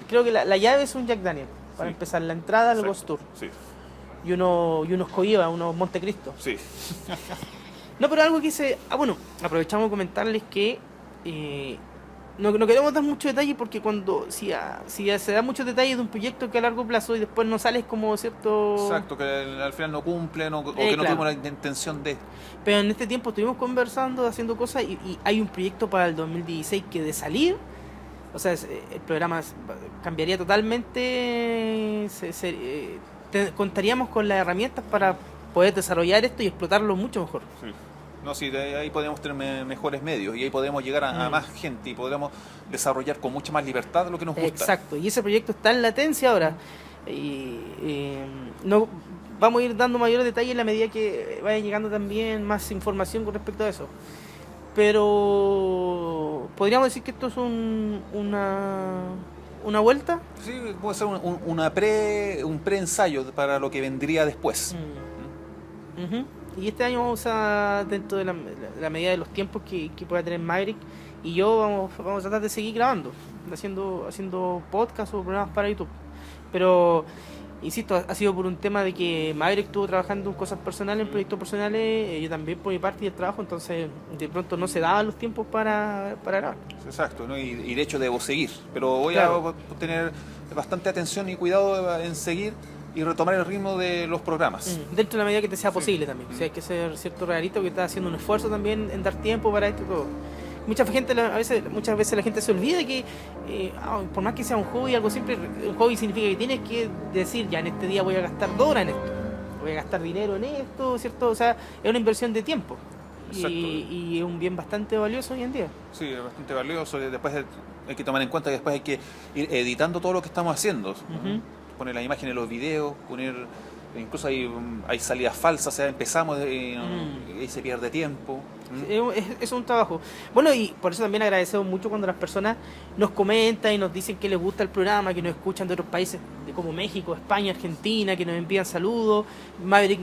creo que la llave es un Jack Daniel para Sí. empezar la entrada al Exacto. ghost tour. Sí, Y unos Coiba, unos Montecristo. sí. No, pero algo que bueno, aprovechamos de comentarles que no queremos dar mucho detalle porque si se da muchos detalles de un proyecto que a largo plazo y después no sales como cierto... Exacto, que al final no cumplen o que no claro. tuvimos la intención de... Pero en este tiempo estuvimos conversando, haciendo cosas y hay un proyecto para el 2016 que de salir, o sea, el programa cambiaría totalmente, contaríamos con las herramientas para poder desarrollar esto y explotarlo mucho mejor. Sí. No, sí, de ahí podemos tener mejores medios y ahí podemos llegar a más gente y podremos desarrollar con mucha más libertad lo que nos gusta. Exacto, y ese proyecto está en latencia ahora. Y no vamos a ir dando mayores detalles en la medida que vaya llegando también más información con respecto a eso. Pero podríamos decir que esto es una vuelta. Sí, puede ser un pre-ensayo para lo que vendría después. Ujú. Y este año vamos a, dentro de la medida de los tiempos que pueda tener Maverick y yo, vamos a tratar de seguir grabando, haciendo podcasts o programas para YouTube. Pero, insisto, ha sido por un tema de que Maverick estuvo trabajando en cosas personales, en proyectos personales, yo también por mi parte y el trabajo, entonces de pronto no se daban los tiempos para grabar. Exacto, ¿no? Y de hecho debo seguir, pero voy Claro. a tener bastante atención y cuidado en seguir y retomar el ritmo de los programas. Dentro de la medida que te sea posible también. O sea, hay que ser cierto realista que está haciendo un esfuerzo también en dar tiempo para esto y todo. Muchas veces la gente se olvida que por más que sea un hobby, algo simple, un hobby significa que tienes que decir, ya en este día voy a gastar 2 horas en esto, voy a gastar dinero en esto, ¿cierto? O sea, es una inversión de tiempo. Y es un bien bastante valioso hoy en día. Sí, es bastante valioso. Después hay que tomar en cuenta que después hay que ir editando todo lo que estamos haciendo. Poner las imágenes, los videos, incluso hay salidas falsas, o sea, empezamos y se pierde tiempo. Es un trabajo. Bueno, y por eso también agradecemos mucho cuando las personas nos comentan y nos dicen que les gusta el programa, que nos escuchan de otros países como México, España, Argentina, que nos envían saludos. Maverick,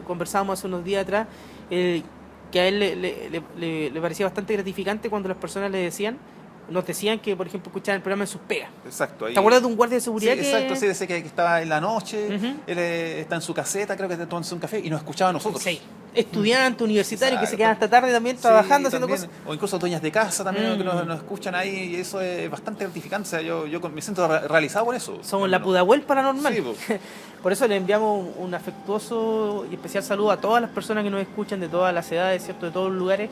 conversábamos hace unos días atrás, que a él le parecía bastante gratificante cuando las personas nos decían que, por ejemplo, escuchaban el programa en sus pegas. Exacto. ¿Te acuerdas de un guardia de seguridad Sí, exacto, sí, decía que estaba en la noche, él está en su caseta, creo que está tomando un café y nos escuchaba a nosotros. Sí. Estudiantes, universitarios que se Exacto. quedan hasta tarde también trabajando, Sí, haciendo también, cosas. o incluso dueñas de casa también que nos escuchan ahí y eso es bastante gratificante. O sea, yo me siento realizado por eso. Somos la Pudahuel paranormal. Sí, po. Por eso le enviamos un afectuoso y especial saludo a todas las personas que nos escuchan de todas las edades, ¿cierto? De todos los lugares.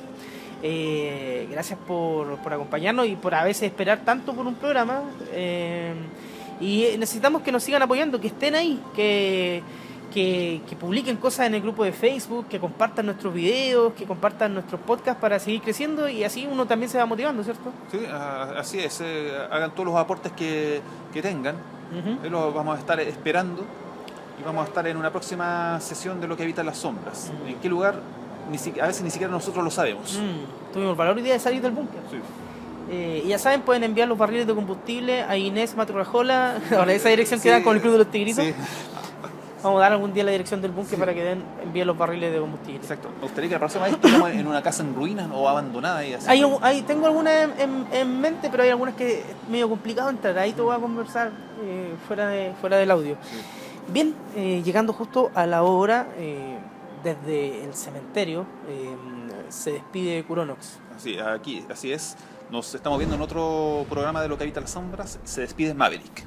Gracias por acompañarnos y por a veces esperar tanto por un programa. Y necesitamos que nos sigan apoyando, que estén ahí, que que publiquen cosas en el grupo de Facebook, que compartan nuestros videos, que compartan nuestros podcasts para seguir creciendo y así uno también se va motivando, ¿cierto? Sí, así es. Hagan todos los aportes que tengan. Ujú. Los vamos a estar esperando y vamos a estar en una próxima sesión de Lo que habita las sombras. ¿En qué lugar? A veces ni siquiera nosotros lo sabemos. Tuvimos el valor hoy día de salir del búnker. Sí. Y ya saben, pueden enviar los barriles de combustible a Inés Maturrajola, ahora esa dirección que dan con el Club de los Tigritos. Sí. Vamos a dar algún día la dirección del búnker para que envíen los barriles de combustible. Exacto. Me gustaría que la próxima vez estemos en una casa en ruinas o abandonada. Y así. Tengo algunas en mente, pero hay algunas que es medio complicado entrar. Ahí te voy a conversar fuera del audio. Sí. Bien, llegando justo a la hora, desde el cementerio, se despide Curonox. Así es. Nos estamos viendo en otro programa de Lo que habita las sombras. Se despide Maverick.